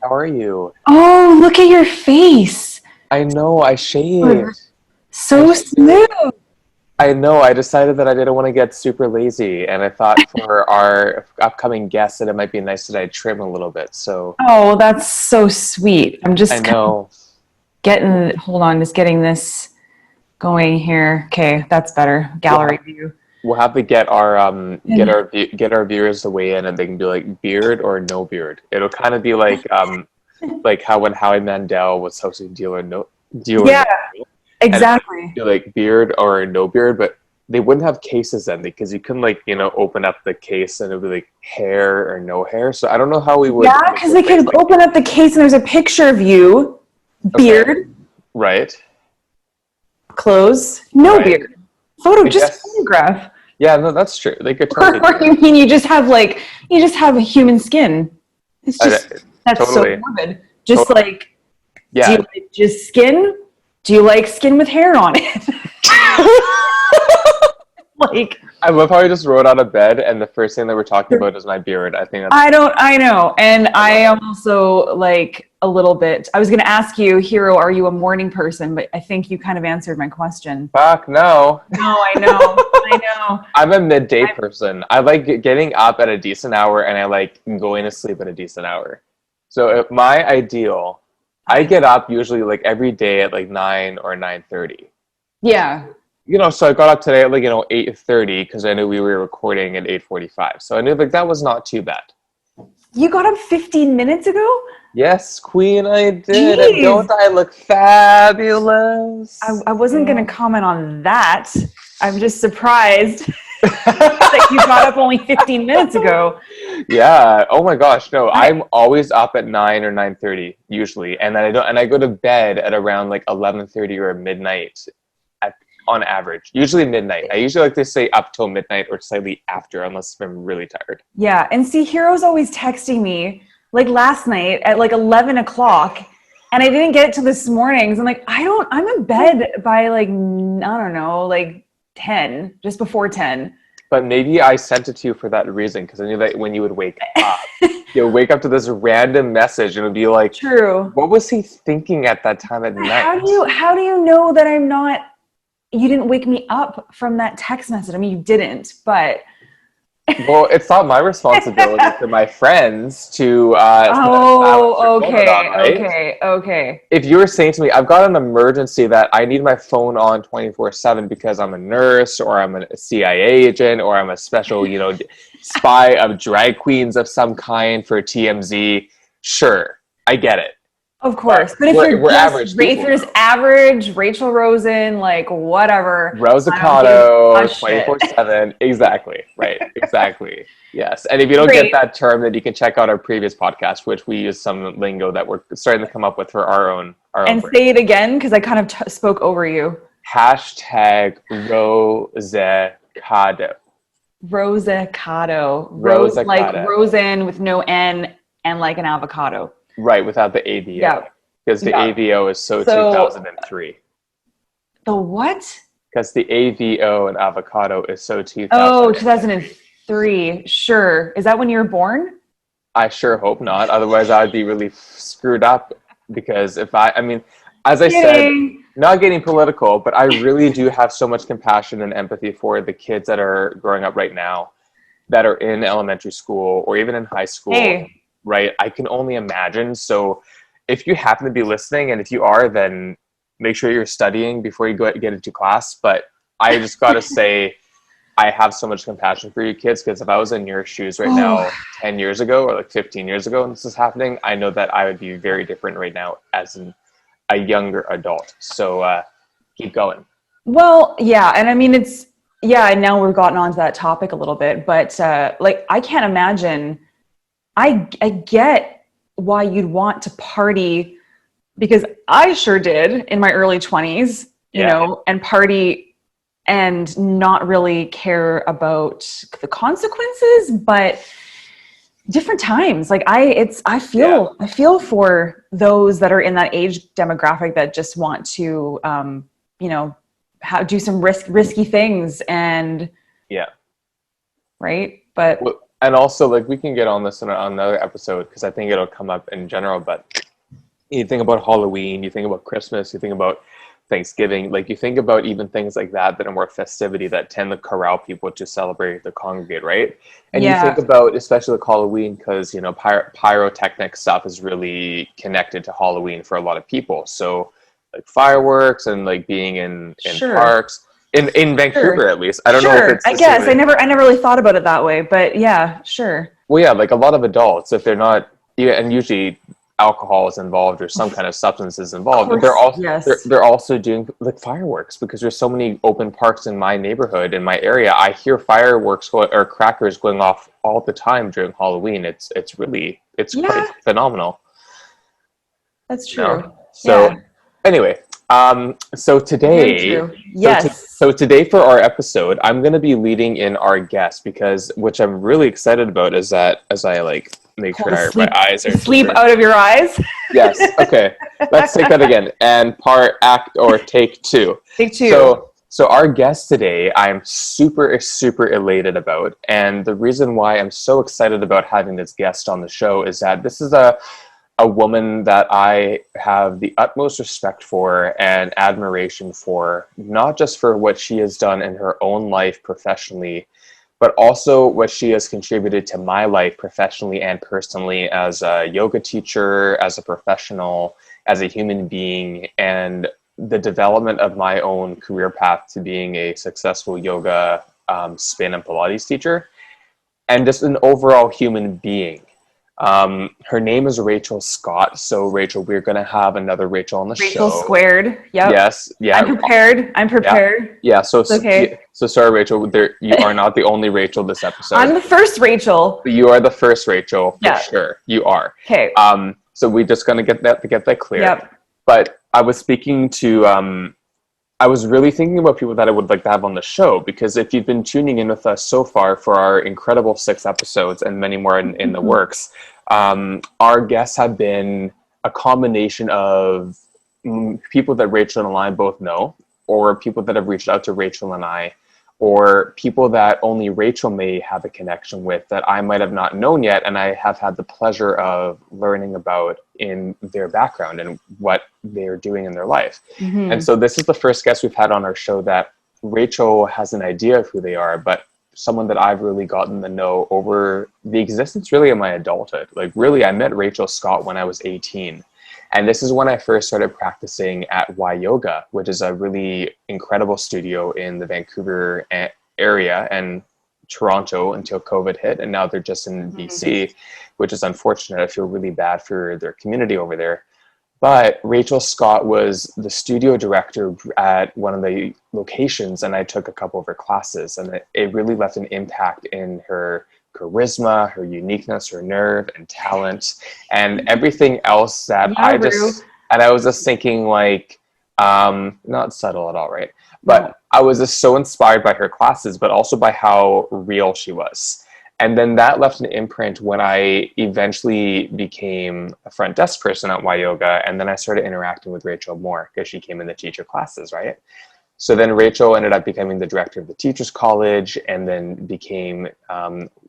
How are you? Oh, look at your face. I know, I shaved. I So shaved. smooth. I know, I decided that I didn't want to get super lazy, and I thought for our upcoming guests that it might be nice that I trim a little bit. So Oh, that's so sweet. I'm I just kind of know hold on, just getting this going here. Okay, that's better. we'll Gallery have, view. we'll have to get our And get our viewers to weigh in, and they can do like beard or no beard. It'll kind of be like how when Howie Mandel was hosting Deal or yeah, No Deal, and it would exactly. do like beard or no beard, but they wouldn't have cases then because you couldn't open up the case and it would be like hair or no hair. So I don't know how we would Yeah, like because they replace could the open case. up the case and there's a picture of you, Okay, beard, right, clothes, no right. beard. Photo, I just guess. photograph. Yeah, no, that's true. They could totally do Or that. you mean you just have a human skin. It's I, just that's so totally, morbid. Just totally. like, do you Yeah. like just skin? Do you like skin with hair on it? Like, I love how I just rolled out of bed and the first thing that we're talking about is my beard. I think that's I know. And I I love am it. also like a little bit, I was going to ask you, Hiiro, are you a morning person? But I think you kind of answered my question. Fuck no. No, I know. I know. I'm a midday person. I like getting up at a decent hour and I like going to sleep at a decent hour. So if my ideal, I I, get up usually like every day at like 9 or 9:30. yeah. So I got up today at 8:30 because I knew we were recording at 8:45. So I knew like that was not too bad. You got up 15 minutes ago? Yes, Queen, I did. And Jeez. don't I look fabulous? I wasn't going to comment on that. I'm just surprised that you got up only 15 minutes ago. Yeah. Oh my gosh. No, I, I'm always up at 9 or 9:30 usually, and then I go to bed at around like 11:30 or midnight, on average. Usually midnight. I usually like to stay up till midnight or slightly after, unless I'm really tired. yeah. And see, Hero's always texting me like last night at like 11 o'clock. And I didn't get it till this morning. So I'm like, I'm in bed by like, I don't know, like 10, just before 10. But maybe I sent it to you for that reason because I knew that when you would wake up, you'll wake up to this random message and it would be like, True. what was he thinking at that time at night? How do you know that you didn't wake me up from that text message? I mean, you didn't, but. Well, it's not my responsibility for my friends to Oh, balance their phone on, right? okay. If you were saying to me, I've got an emergency that I need my phone on 24/7 because I'm a nurse or I'm a CIA agent or I'm a special, spy of drag queens of some kind for TMZ, sure, I get it. Of course. But if We're average if people, you're just though. average, Rachel Rosen, like whatever, I don't give Rosicato, a shit. 24/7. Exactly. Right. Exactly. Yes. And if you don't get Great. that term, then you can check out our previous podcast, which we use some lingo that we're starting to come up with for our own And brand. say it again because I kind of spoke over you. Hashtag Rosicado. Rosicado. Like Rosicado. Rosen with no N and like an avocado. Right, without the AVO. Yeah. Because the Yeah. AVO is so So 2003. the what? Because the AVO and avocado is so 2003. Oh, 2003. Sure. Is that when you were born? I sure hope not. Otherwise, I would be really screwed up. Because as I said, Kidding. not getting political, but I really do have so much compassion and empathy for the kids that are growing up right now, that are in elementary school or even in high school. Hey. Right? I can only imagine. So if you happen to be listening, and if you are, then make sure you're studying before you get into class. But I just got to say, I have so much compassion for you kids, because if I was in your shoes right now 10 years ago or like 15 years ago and this is happening, I know that I would be very different right now as a younger adult. So keep going. Well, yeah. And I mean, and now we've gotten onto that topic a little bit, but like, I can't imagine, I get why you'd want to party, because I sure did in my early 20s, and party and not really care about the consequences, but different times. Like I feel for those that are in that age demographic that just want to, do some risky things and yeah. right. But And also, like, we can get on this on another episode because I think it'll come up in general. But you think about Halloween, you think about Christmas, you think about Thanksgiving, like you think about even things like that that are more festivity that tend to corral people to celebrate, to congregate, right? And you think Yeah, about, especially like Halloween, because you know pyrotechnic stuff is really connected to Halloween for a lot of people. So like fireworks and like being in sure. parks in Vancouver Sure. at least. I don't know if Sure. it's I the same guess way. I never really thought about it that way, but yeah, sure. Well, yeah, like a lot of adults, if they're not, yeah, and usually alcohol is involved or some kind of substance is Of involved, they're course, also yes. they're also doing like fireworks because there's so many open parks in my neighborhood, in my area. I hear fireworks or crackers going off all the time during Halloween. It's really it's quite Yeah, phenomenal, that's you know. true. So Yeah, anyway, so very today, true. Yes. so today for our episode, I'm going to be leading in our guest because, which I'm really excited about, is that as I like make Pull sure my eyes the are sleep tethered. out of your eyes. Yes. Okay. Let's take that again. And part act or take two. Take two. So our guest today, I'm super elated about, and the reason why I'm so excited about having this guest on the show is that this is a woman that I have the utmost respect for and admiration for, not just for what she has done in her own life professionally, but also what she has contributed to my life professionally and personally as a yoga teacher, as a professional, as a human being, and the development of my own career path to being a successful yoga, spin, and Pilates teacher, and just an overall human being. Her name is Rachel Scott. So, Rachel, we're going to have another Rachel on the Rachel show. squared. Yep. Yes. Yeah. I'm prepared. I'm Yeah. prepared. Yeah. So, It's okay. so sorry, Rachel. There, you are not the only Rachel this episode. I'm the first Rachel. You are the first Rachel for Yeah. sure. You are. Okay. So we're just gonna get that clear. Yep. But I was speaking to I was really thinking about people that I would like to have on the show, because if you've been tuning in with us so far for our incredible 6 episodes and many more in the works, our guests have been a combination of people that Rachel and I both know, or people that have reached out to Rachel and I, or people that only Rachel may have a connection with that I might have not known yet, and I have had the pleasure of learning about in their background and what they're doing in their life. Mm-hmm. And so this is the first guest we've had on our show that Rachel has an idea of who they are, but someone that I've really gotten to know over the existence really of my adulthood. Like really, I met Rachel Scott when I was 18. And this is when I first started practicing at YYoga, which is a really incredible studio in the Vancouver area and Toronto until COVID hit. And now they're just in BC, which is unfortunate. I feel really bad for their community over there. But Rachel Scott was the studio director at one of the locations, and I took a couple of her classes, and it really left an impact in her charisma, her uniqueness, her nerve and talent, and everything else that I was just thinking like, not subtle at all, right? But No. I was just so inspired by her classes, but also by how real she was. And then that left an imprint when I eventually became a front desk person at YYoga, and then I started interacting with Rachel more because she came in to teach her classes, right? So then Rachel ended up becoming the director of the Teachers College, and then became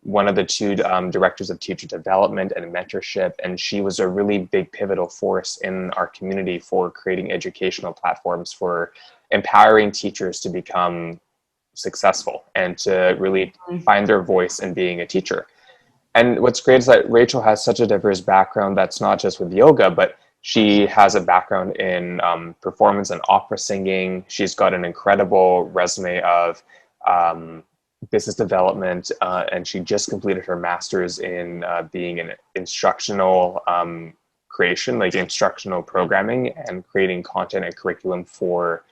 one of the two directors of teacher development and mentorship. And she was a really big pivotal force in our community for creating educational platforms for empowering teachers to become successful and to really find their voice in being a teacher. And what's great is that Rachel has such a diverse background that's not just with yoga, but she has a background in performance and opera singing. She's got an incredible resume of business development, and she just completed her master's in being an instructional creation, like instructional programming and creating content and curriculum for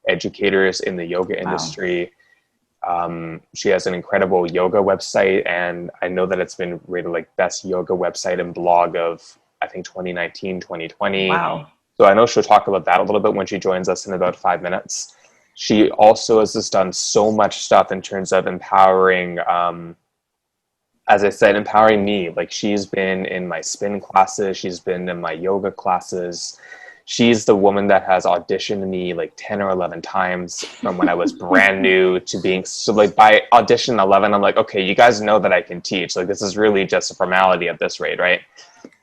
educators in the yoga industry. She has an incredible yoga website, and I know that it's been rated like best yoga website and blog of, I think, 2019, 2020. Wow. So I know she'll talk about that a little bit when she joins us in about 5 minutes. She also has just done so much stuff in terms of empowering, as I said, empowering me. Like she's been in my spin classes, she's been in my yoga classes. she's the woman that has auditioned me like 10 or 11 times from when I was brand new to being, so like by audition 11, I'm like, okay, you guys know that I can teach. Like, this is really just a formality at this rate, right?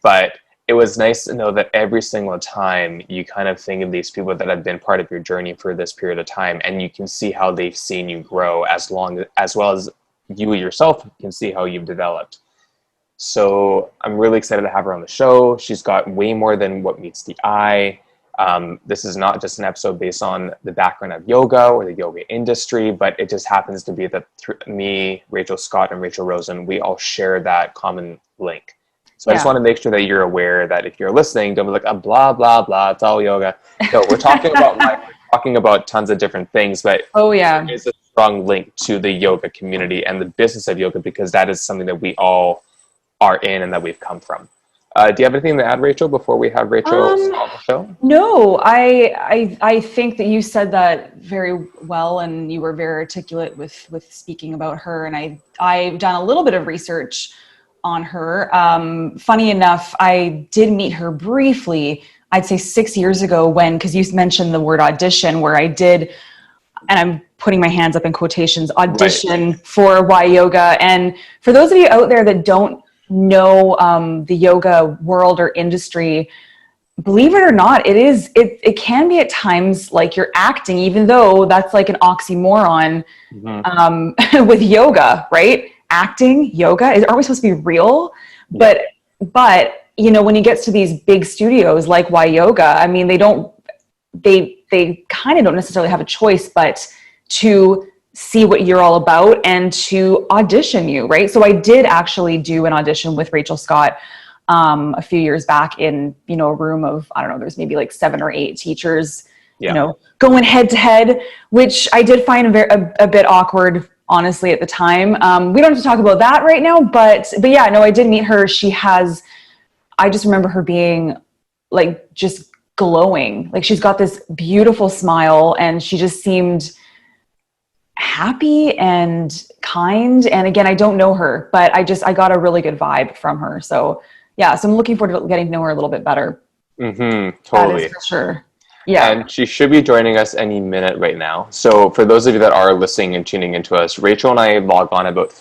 But it was nice to know that every single time you kind of think of these people that have been part of your journey for this period of time, and you can see how they've seen you grow, as well as you yourself can see how you've developed. So I'm really excited to have her on the show. She's got way more than what meets the eye. This is not just an episode based on the background of yoga or the yoga industry, but it just happens to be that me, Rachel Scott, and Rachel Rosen, we all share that common link. So I just want to make sure that you're aware that if you're listening, don't be like, blah, blah, blah, it's all yoga. No, we're talking about life, we're talking about tons of different things, but there is a strong link to the yoga community and the business of yoga, because that is something that we all are in and that we've come from. Do you have anything to add, Rachel, before we have Rachel on the show? No, I think that you said that very well, and you were very articulate with speaking about her. And I've done a little bit of research on her. Funny enough, I did meet her briefly, I'd say 6 years ago, because you mentioned the word audition, where I did, and I'm putting my hands up in quotations, audition for YYoga. And for those of you out there that don't know the yoga world or industry, believe it or not, it can be at times like you're acting, even though that's like an oxymoron with yoga, right? Acting, yoga, aren't we supposed to be real? Yeah. But you know, when it gets to these big studios like YYoga, I mean, they kind of don't necessarily have a choice but to see what you're all about and to audition you, right? So I did actually do an audition with Rachel Scott a few years back in, you know, a room of, I don't know, there's maybe like 7 or 8 teachers, you know, going head to head, which I did find a bit awkward, honestly, at the time. We don't have to talk about that right now, but yeah, no, I did meet her. I just remember her being like just glowing. Like, she's got this beautiful smile, and she just seemed happy and kind. And again, I don't know her, but I got a really good vibe from her. So yeah, so I'm looking forward to getting to know her a little bit better. Totally. That is for sure. Yeah. And she should be joining us any minute right now. So for those of you that are listening and tuning into us, Rachel and I log on about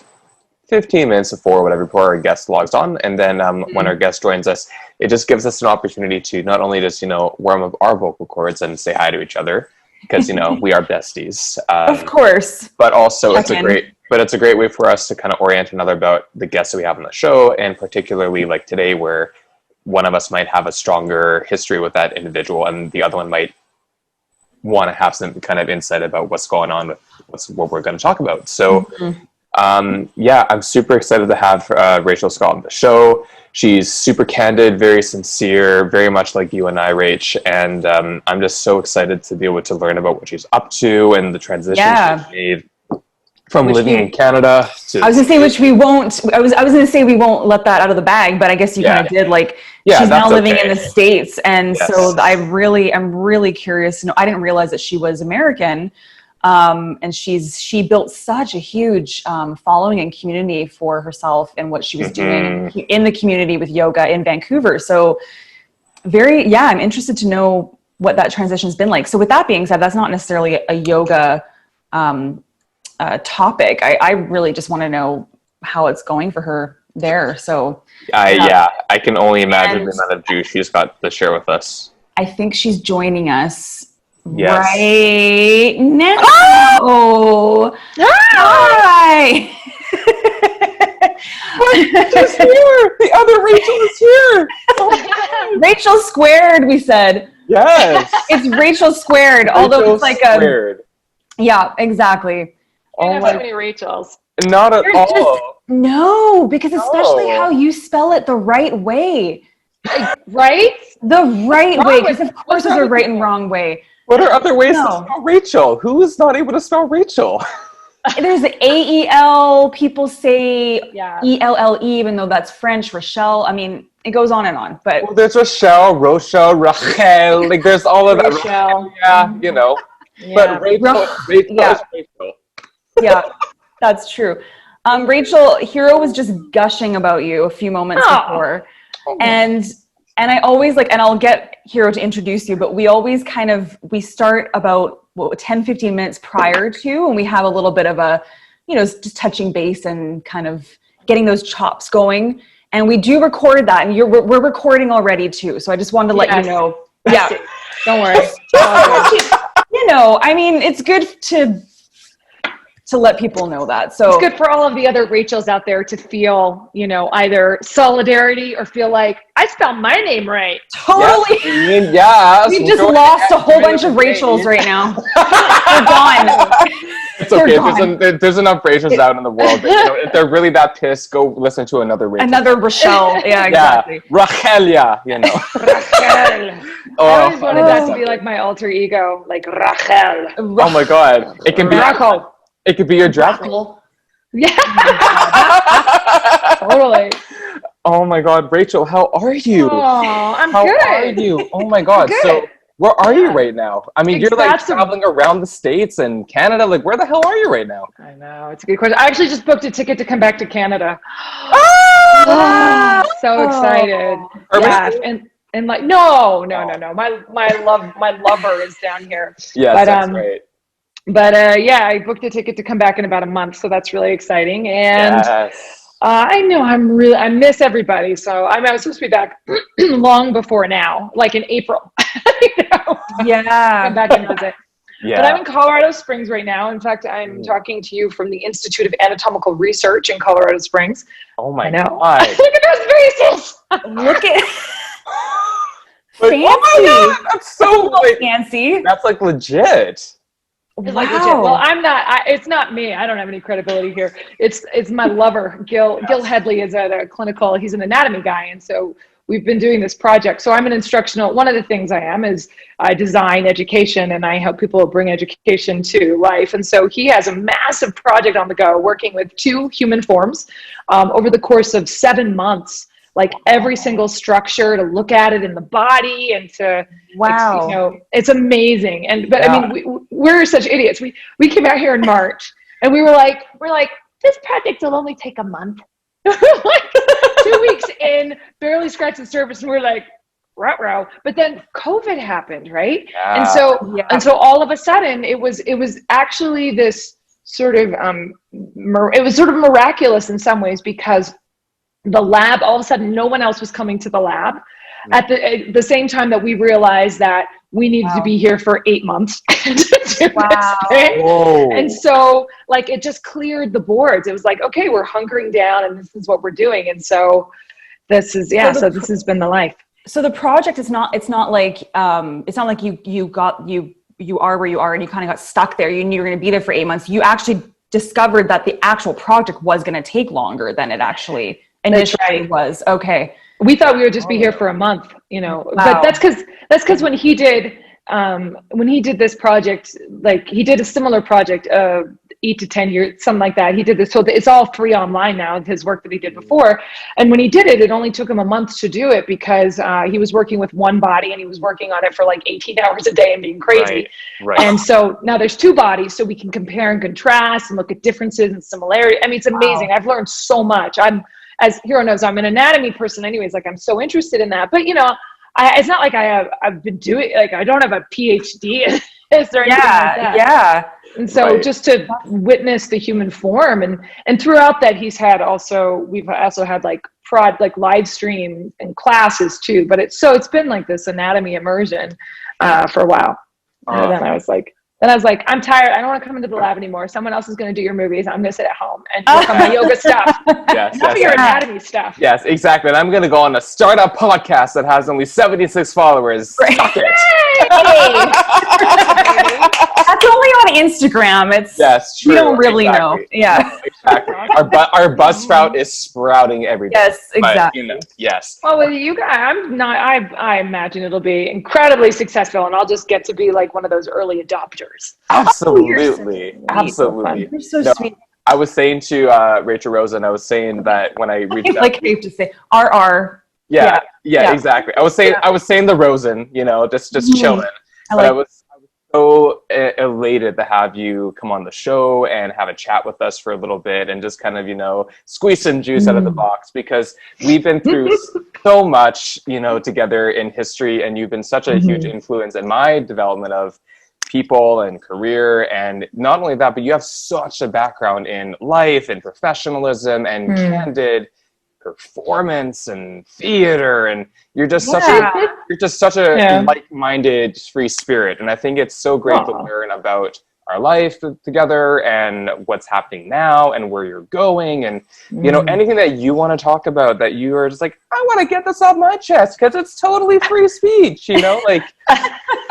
15 minutes before our guest logs on. And then when our guest joins us, it just gives us an opportunity to not only just, you know, warm up our vocal cords and say hi to each other, because, you know, we are besties. Of course. But also it's a great way for us to kind of orient another about the guests that we have on the show, and particularly like today, where one of us might have a stronger history with that individual and the other one might want to have some kind of insight about what's going on with what we're going to talk about. So yeah, I'm super excited to have Rachel Scott on the show. She's super candid, very sincere, very much like you and I, Rach. And I'm just so excited to be able to learn about what she's up to and the transition she's made from living in Canada to... I was going to say, which we won't... I was going to say we won't let that out of the bag, but I guess you kind of did. Like, she's now living in the States. And so I'm really curious to know. I didn't realize that she was American. And she built such a huge following and community for herself and what she was doing in the community with yoga in Vancouver. So I'm interested to know what that transition's been like. So with that being said, that's not necessarily a yoga topic. I really just want to know how it's going for her there. So I can only imagine the amount of juice she's got to share with us. I think she's joining us right now. Oh, hi. Rachel's here. The other Rachel is here. Rachel squared, we said. Yes. It's Rachel squared, although it's like squared. Yeah, exactly. You have so many Rachels. Not at all. No, because especially how you spell it the right way. Right? The right way. Because of course there's a right and wrong way. What are other ways to spell Rachel? Who is not able to spell Rachel? There's AEL. People say ELLE, even though that's French. Rochelle. I mean, it goes on and on. But there's Rochelle, Rachel. Like, there's all of that. Rochelle. Yeah, you know. Yeah. But Rachel is Rachel. Yeah, that's true. Rachel, Hiiro was just gushing about you a few moments before. And And I always and I'll get Hiiro to introduce you, but we always we start about 10, 15 minutes prior to, and we have a little bit of a, just touching base and kind of getting those chops going. And we do record that, and we're recording already too. So I just wanted to let you know. Yeah. Don't worry. I mean, it's good to let people know that. So it's good for all of the other Rachels out there to feel, either solidarity or feel like I spelled my name right. Totally. Yes. We've just lost a whole bunch of Rachels right now. They're gone. It's okay. There's enough Rachels out in the world. But, if they're really that pissed, go listen to another Rachel. Another Rochelle. Yeah, exactly. Rachelia, Rachel. I always wanted that to be like my alter ego, like Rachel. Oh my God. It can be Rachel. It could be your drag. Yeah. Totally. Oh my God, Rachel, how are you? Oh, I'm how good. How are you? Oh my God. So where are you right now? I mean, you're traveling around the States and Canada. Like, where the hell are you right now? I know. It's a good question. I actually just booked a ticket to come back to Canada. So excited. Yeah. And like, no. My lover is down here. Yes, that's right. But I booked a ticket to come back in about a month, so that's really exciting. And I know I miss everybody. So I was supposed to be back long before now, like in April. Yeah. Come back and visit. Yeah. But I'm in Colorado Springs right now. In fact, I'm talking to you from the Institute of Anatomical Research in Colorado Springs. Oh my God! Look at those faces. Look at. Fancy. Oh my God, that's so fancy. That's like legit. Wow. Like legit. Well, I'm not. It's not me. I don't have any credibility here. It's my lover, Gil. Gil Headley is a clinical. He's an anatomy guy, and so we've been doing this project. So I'm an instructional. One of the things I am is I design education, and I help people bring education to life. And so he has a massive project on the go, working with 2 human forms over the course of 7 months. Like every single structure, to look at it in the body and to, it's amazing. But I mean, we're such idiots. We came out here in March and we're like, this project will only take a month. Like 2 weeks in, barely scratched the surface, and we're like, ruh-roh. But then COVID happened, right? Yeah. And so all of a sudden it was actually this sort of it was sort of miraculous in some ways, because the lab, all of a sudden, no one else was coming to the lab at the same time that we realized that we needed to be here for 8 months to do this thing. Whoa. And so, like, it just cleared the boards. It was like, okay, we're hunkering down, and this is what we're doing. And so, this is so this has been the life. So the project is not. It's not like you are where you are, and you kind of got stuck there. You knew you were going to be there for 8 months. You actually discovered that the actual project was going to take longer than it actually initially was. Okay. We thought we would just be here for a month, but that's because when he did this project, like he did a similar project, 8 to 10 years, something like that. He did this, so it's all free online now, his work that he did before. And when he did it, it only took him a month to do it, because he was working with one body, and he was working on it for like 18 hours a day and being crazy. Right. And so now there's 2 bodies, so we can compare and contrast and look at differences and similarities. I mean, it's amazing. Wow. I've learned so much. As Hiiro knows, I'm an anatomy person anyways. Like, I'm so interested in that. But, it's not like I've been doing, like, I don't have a PhD in this or anything like that. Yeah. And so just to witness the human form, and throughout that, we've also had like live stream and classes too. But it's been like this anatomy immersion for a while. And then I was like, I'm tired. I don't want to come into the lab anymore. Someone else is going to do your movies. I'm going to sit at home and work on my yoga stuff. Yes, your anatomy stuff. Yes, exactly. And I'm going to go on a startup podcast that has only 76 followers. Suck it. That's only on Instagram. It's true. You don't really know. Yeah. Exactly. Our buzz sprout is sprouting every day. Yes, exactly. But, yes. Well, with you guys, I imagine it'll be incredibly successful, and I'll just get to be like one of those early adopters. Absolutely. Absolutely. You're so sweet. I was saying to Rachel Rosen, I was saying that when I reached out, like I have to say, RR. Yeah, exactly. I was saying the Rosen, just chilling. I was so elated to have you come on the show and have a chat with us for a little bit and just kind of, squeeze some juice out of the box, because we've been through so much, together in history, and you've been such a huge influence in my development of people and career. And not only that, but you have such a background in life and professionalism and candid performance and theater, and you're just such a like-minded free spirit. And I think it's so great to learn about our life together and what's happening now and where you're going, and anything that you want to talk about that you are just like, I want to get this off my chest because it's totally free speech, like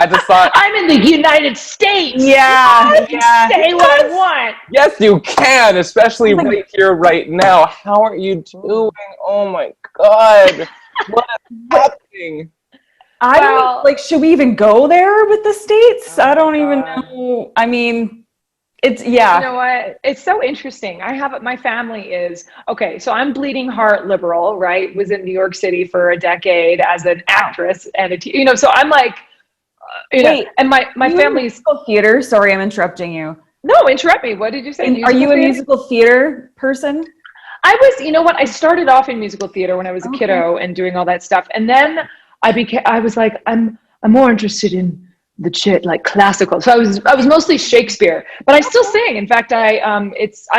I just thought, I'm in the United States. I can say what I want. Yes, you can, especially right here, right now. How are you doing? Oh my God. What is happening? I don't, should we even go there with the States? I don't even know. I mean, it's, You know what? It's so interesting. my family is, okay, so I'm bleeding heart liberal, right? Was in New York City for a decade as an actress and so I'm like, Wait, and my family's musical theater. Sorry, I'm interrupting you. No, interrupt me. What did you say? Are you a musical theater person? I was, I started off in musical theater when I was a kiddo and doing all that stuff. And then I was like, I'm more interested in like classical. So I was mostly Shakespeare, but I still sing. In fact, I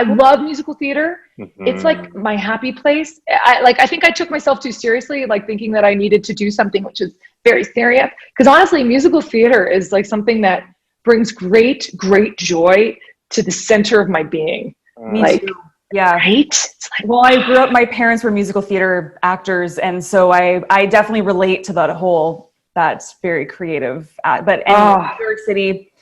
love musical theater. It's like my happy place. I think I took myself too seriously, like thinking that I needed to do something which is very serious. Because honestly, musical theater is like something that brings great, great joy to the center of my being. Me too. Yeah. Right? It's like, well, I grew up, my parents were musical theater actors. And so I definitely relate to that whole, that's very creative. But in New York City,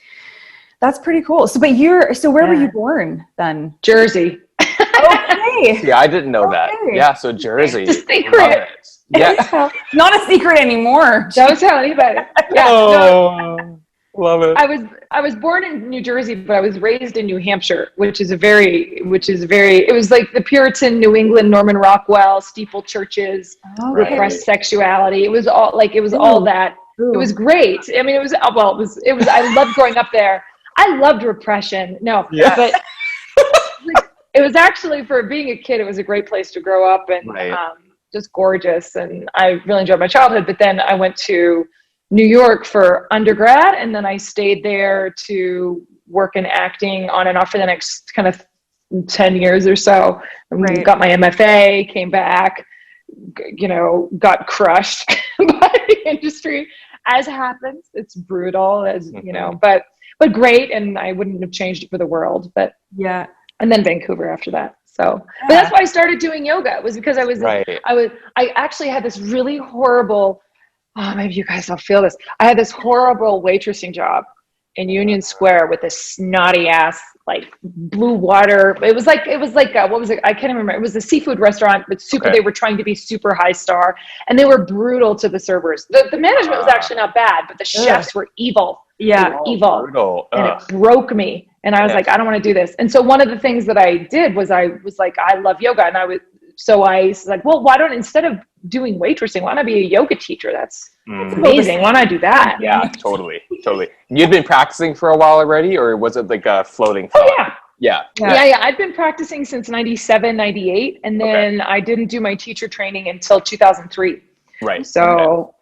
that's pretty cool. So, where were you born then? Jersey. Okay. Yeah, I didn't know that. Yeah, so Jersey. It's a secret. Yeah. Not a secret anymore. Don't tell anybody. Yeah. Love it. I was born in New Jersey, but I was raised in New Hampshire, it was like the Puritan New England, Norman Rockwell, steeple churches, repressed sexuality. It was all that. Ooh. It was great. I mean, it was, I loved growing up there. I loved repression. No, but it was actually, for being a kid, it was a great place to grow up and just gorgeous. And I really enjoyed my childhood, but then I went to New York for undergrad, and then I stayed there to work in acting on and off for the next kind of 10 years or so. Got my MFA, came back, got crushed by the industry, as happens. It's brutal, but great, and I wouldn't have changed it for the world. But and then Vancouver after that. So, but that's why I started doing yoga. It was because I actually had this really horrible. Oh, maybe you guys don't feel this. I had this horrible waitressing job in Union Square with this snotty ass, like blue water. It was like what was it? I can't remember. It was a seafood restaurant, but they were trying to be super high star, and they were brutal to the servers. The management was actually not bad, but the chefs were evil. Yeah, evil. Brutal. And it broke me. And I was like, I don't want to do this. And so one of the things that I did was I was like, I love yoga, and I was like, well, why don't, instead of doing waitressing, why not be a yoga teacher? That's amazing. Why not do that? Yeah, totally. You'd been practicing for a while already, or was it like a floating thought? Oh, yeah. I'd been practicing since 97, 98. And then I didn't do my teacher training until 2003. Right. So,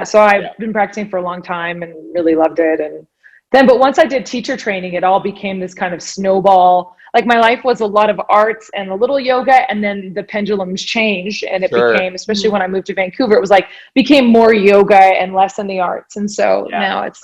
so I've been practicing for a long time and really loved it. And then, but once I did teacher training, it all became this kind of snowball. Like my life was a lot of arts and a little yoga, and then the pendulums changed, and it became, especially when I moved to Vancouver, it was like became more yoga and less in the arts. And so now it's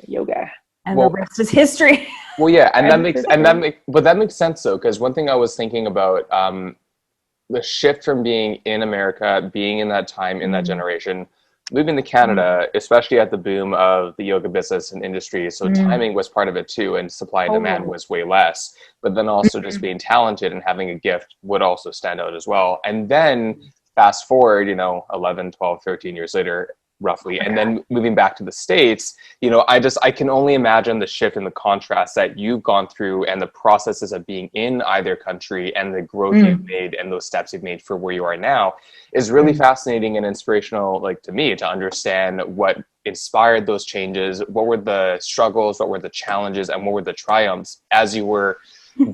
yoga. And the rest is history. Well, yeah, and that makes sense though, because one thing I was thinking about, the shift from being in America, being in that time, in that generation, moving to Canada, especially at the boom of the yoga business and industry. So timing was part of it too, and supply and demand was way less. But then also just being talented and having a gift would also stand out as well. And then fast forward, 11, 12, 13 years later, roughly. And then moving back to the States, I can only imagine the shift and the contrast that you've gone through and the processes of being in either country and the growth you've made and those steps you've made for where you are now is really fascinating and inspirational, like to me, to understand what inspired those changes, what were the struggles, what were the challenges, and what were the triumphs as you were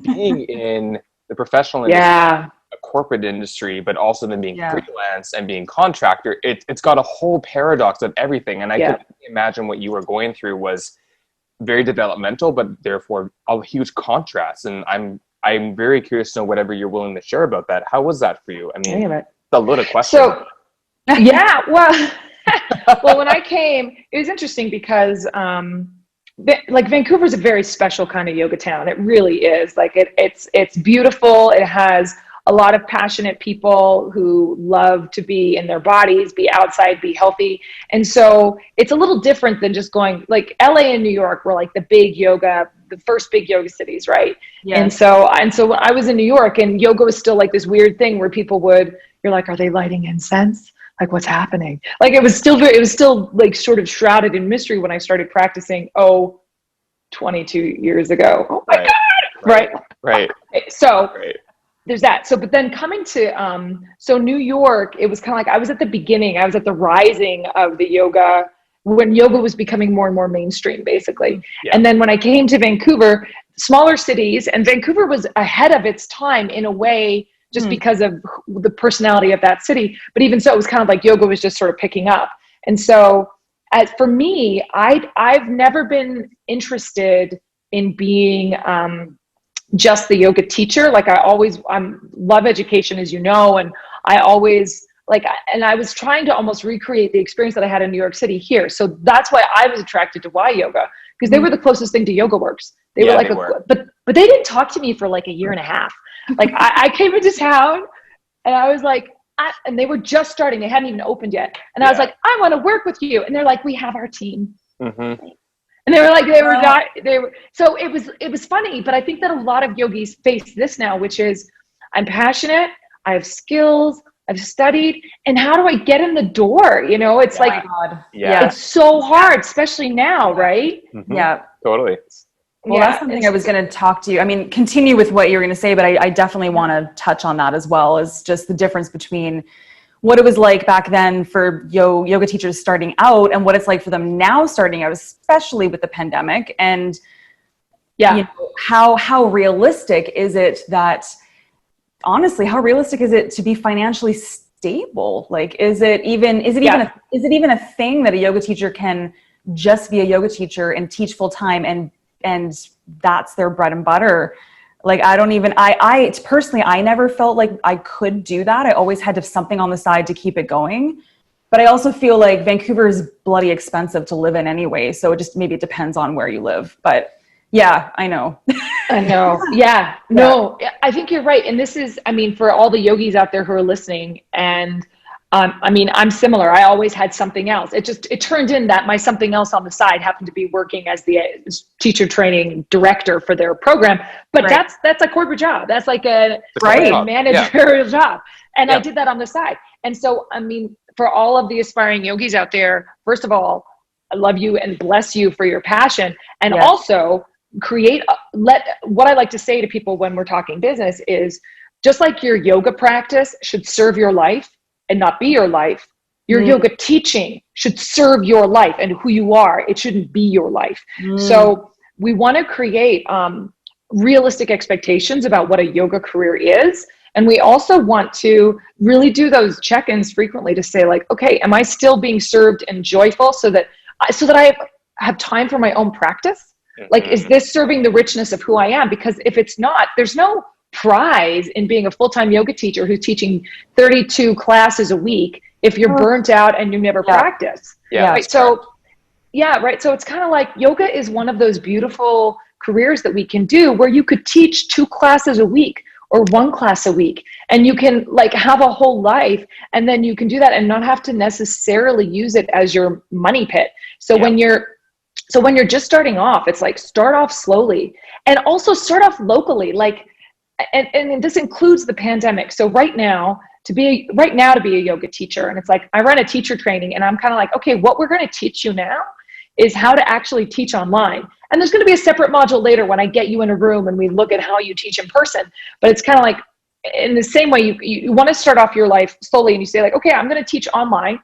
being in the professional industry, a corporate industry, but also then being freelance and being contractor. It's got a whole paradox of everything. And I can imagine what you were going through was very developmental, but therefore a huge contrast. And I'm very curious to know whatever you're willing to share about that. How was that for you? I mean, it's a loaded question. So, well, when I came, it was interesting because, like Vancouver is a very special kind of yoga town. It really is. Like it's beautiful. It has a lot of passionate people who love to be in their bodies, be outside, be healthy. And so it's a little different than just going, like LA and New York were like the first big yoga cities, right? Yes. And so when I was in New York, and yoga was still like this weird thing where you're like, are they lighting incense? Like, what's happening? Like, it was still like sort of shrouded in mystery when I started practicing, 22 years ago. Oh my God. Right. So there's that. So, but then coming to, New York, it was kind of like, I was at the beginning, I was at the rising of the yoga, when yoga was becoming more and more mainstream, basically. Yeah. And then when I came to Vancouver, smaller cities, and Vancouver was ahead of its time in a way, just because of the personality of that city. But even so, it was kind of like yoga was just sort of picking up. And so for me, I've never been interested in being just the yoga teacher. Like I love education, as you know, and I always and I was trying to almost recreate the experience that I had in New York City here. So that's why I was attracted to YYoga, because they were the closest thing to Yoga Works. They were but they didn't talk to me for like a year and a half. Like I came into town and I was like, and they were just starting. They hadn't even opened yet. And I was like, I want to work with you. And they're like, we have our team. Mm-hmm. And they were like, so it was funny, but I think that a lot of yogis face this now, which is I'm passionate, I have skills, I've studied, and how do I get in the door? It's it's so hard, especially now, right? Mm-hmm. Yeah, totally. Well, that's something I was going to talk to you. I mean, continue with what you're going to say, but I definitely want to touch on that as well, is just the difference between what it was like back then for yoga teachers starting out and what it's like for them now starting out, especially with the pandemic. And how realistic is it that, honestly, how realistic is it to be financially stable? Like, is it even a thing that a yoga teacher can just be a yoga teacher and teach full time and that's their bread and butter? Like, I personally, I never felt like I could do that. I always had to have something on the side to keep it going. But I also feel like Vancouver is bloody expensive to live in anyway. So maybe it depends on where you live. But yeah, I know. I know. Yeah. No, I think you're right. And this is, for all the yogis out there who are listening, and I'm similar. I always had something else. It turned in that my something else on the side happened to be working as the teacher training director for their program. But that's a corporate job. That's like a managerial job. And I did that on the side. And so, for all of the aspiring yogis out there, first of all, I love you and bless you for your passion. And also what I like to say to people when we're talking business is, just like your yoga practice should serve your life and not be your life, your yoga teaching should serve your life and who you are. It shouldn't be your life. So we want to create realistic expectations about what a yoga career is. And we also want to really do those check-ins frequently to say, like, okay, am I still being served and joyful so that I have time for my own practice? Like, is this serving the richness of who I am? Because if it's not, there's no prize in being a full-time yoga teacher who's teaching 32 classes a week if you're burnt out and you never practice. Yeah. Right? So it's kind of like yoga is one of those beautiful careers that we can do where you could teach 2 classes a week or 1 class a week, and you can like have a whole life, and then you can do that and not have to necessarily use it as your money pit. So when you're just starting off, it's like, start off slowly, and also start off locally. Like, and this includes the pandemic. So right now to be a yoga teacher, and it's like, I run a teacher training and I'm kind of like, okay, what we're going to teach you now is how to actually teach online. And there's going to be a separate module later when I get you in a room and we look at how you teach in person. But it's kind of like, in the same way, you want to start off your life slowly and you say like, okay, I'm going to teach online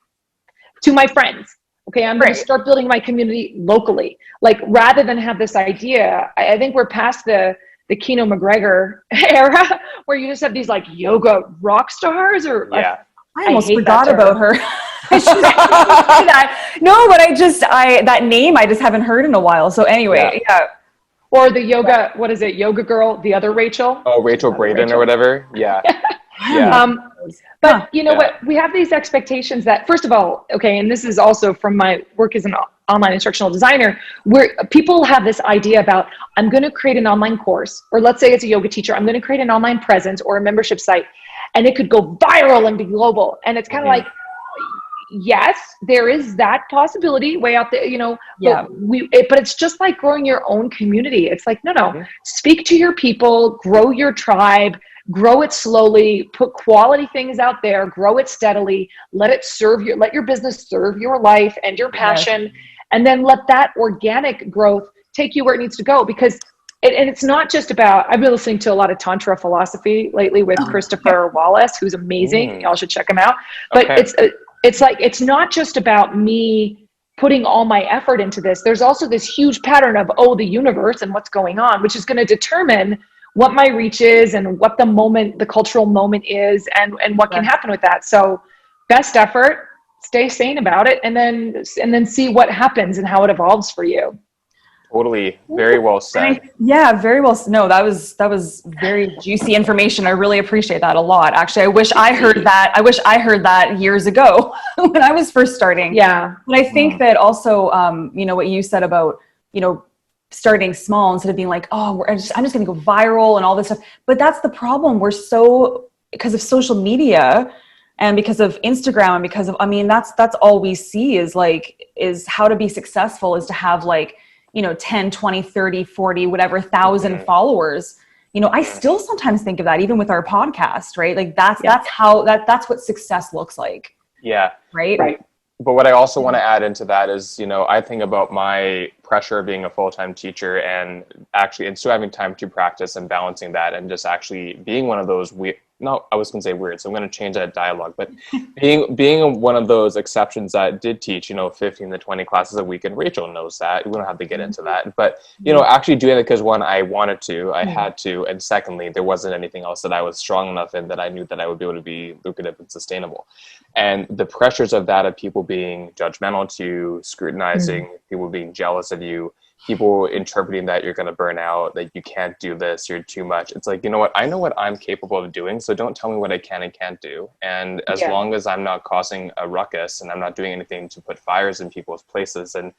to my friends. Okay, I'm going to start building my community locally. Like, rather than have this idea, I think we're past the Keno McGregor era where you just have these like yoga rock stars, or yeah. I almost forgot about her. No, but that name I just haven't heard in a while. So anyway, yeah. Or the yoga, what is it? Yoga girl, the other Rachel. Oh, Rachel Braden or whatever. Yeah. Yeah. But you know what? We have these expectations that, first of all, okay, and this is also from my work as an online instructional designer, where people have this idea about, I'm going to create an online course, or let's say it's a yoga teacher, I'm going to create an online presence or a membership site, and it could go viral and be global. And it's kind of like, yes, there is that possibility way out there, but it's just like growing your own community. It's like, no, speak to your people, grow your tribe, grow it slowly, put quality things out there, grow it steadily, let your business serve your life and your passion, and then let that organic growth take you where it needs to go. Because and it's not just about, I've been listening to a lot of Tantra philosophy lately with Christopher Wallace, who's amazing. Y'all should check him out. But it's like, it's not just about me putting all my effort into this. There's also this huge pattern of, the universe and what's going on, which is going to determine what my reach is and what the cultural moment is, and what can happen with that. So best effort, stay sane about it, and then see what happens and how it evolves for you. Totally. Very well said. Very well. No, that was very juicy information. I really appreciate that a lot. Actually, I wish I heard that years ago when I was first starting. Yeah. But I think that also, what you said about, starting small instead of being like, I'm just going to go viral and all this stuff. But that's the problem. Because of social media and because of Instagram and because of, that's all we see is how to be successful is to have 10, 20, 30, 40, whatever, 1,000 followers. I still sometimes think of that even with our podcast, right? That's what success looks like. Yeah. Right. But what I also want to add into that is, I think about my pressure of being a full-time teacher and still having time to practice and balancing that, and just actually being one of those I was going to say weird, so I'm going to change that dialogue, but being one of those exceptions that did teach, 15 to 20 classes a week, and Rachel knows that. We don't have to get into that, but, actually doing it because one, I wanted to, I had to, and secondly, there wasn't anything else that I was strong enough in that I knew that I would be able to be lucrative and sustainable. And the pressures of that, of people being judgmental to you, scrutinizing, people being jealous of you, people interpreting that you're going to burn out, that you can't do this, you're too much. It's like, you know what? I know what I'm capable of doing, so don't tell me what I can and can't do. And as long as I'm not causing a ruckus and I'm not doing anything to put fires in people's places, then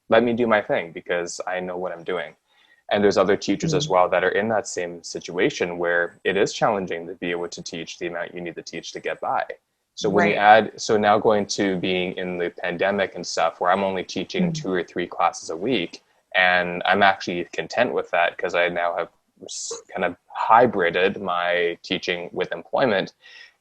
let me do my thing because I know what I'm doing. And there's other teachers as well that are in that same situation where it is challenging to be able to teach the amount you need to teach to get by. So when you add, now going to being in the pandemic and stuff where I'm only teaching 2 or 3 classes a week, and I'm actually content with that because I now have kind of hybrided my teaching with employment.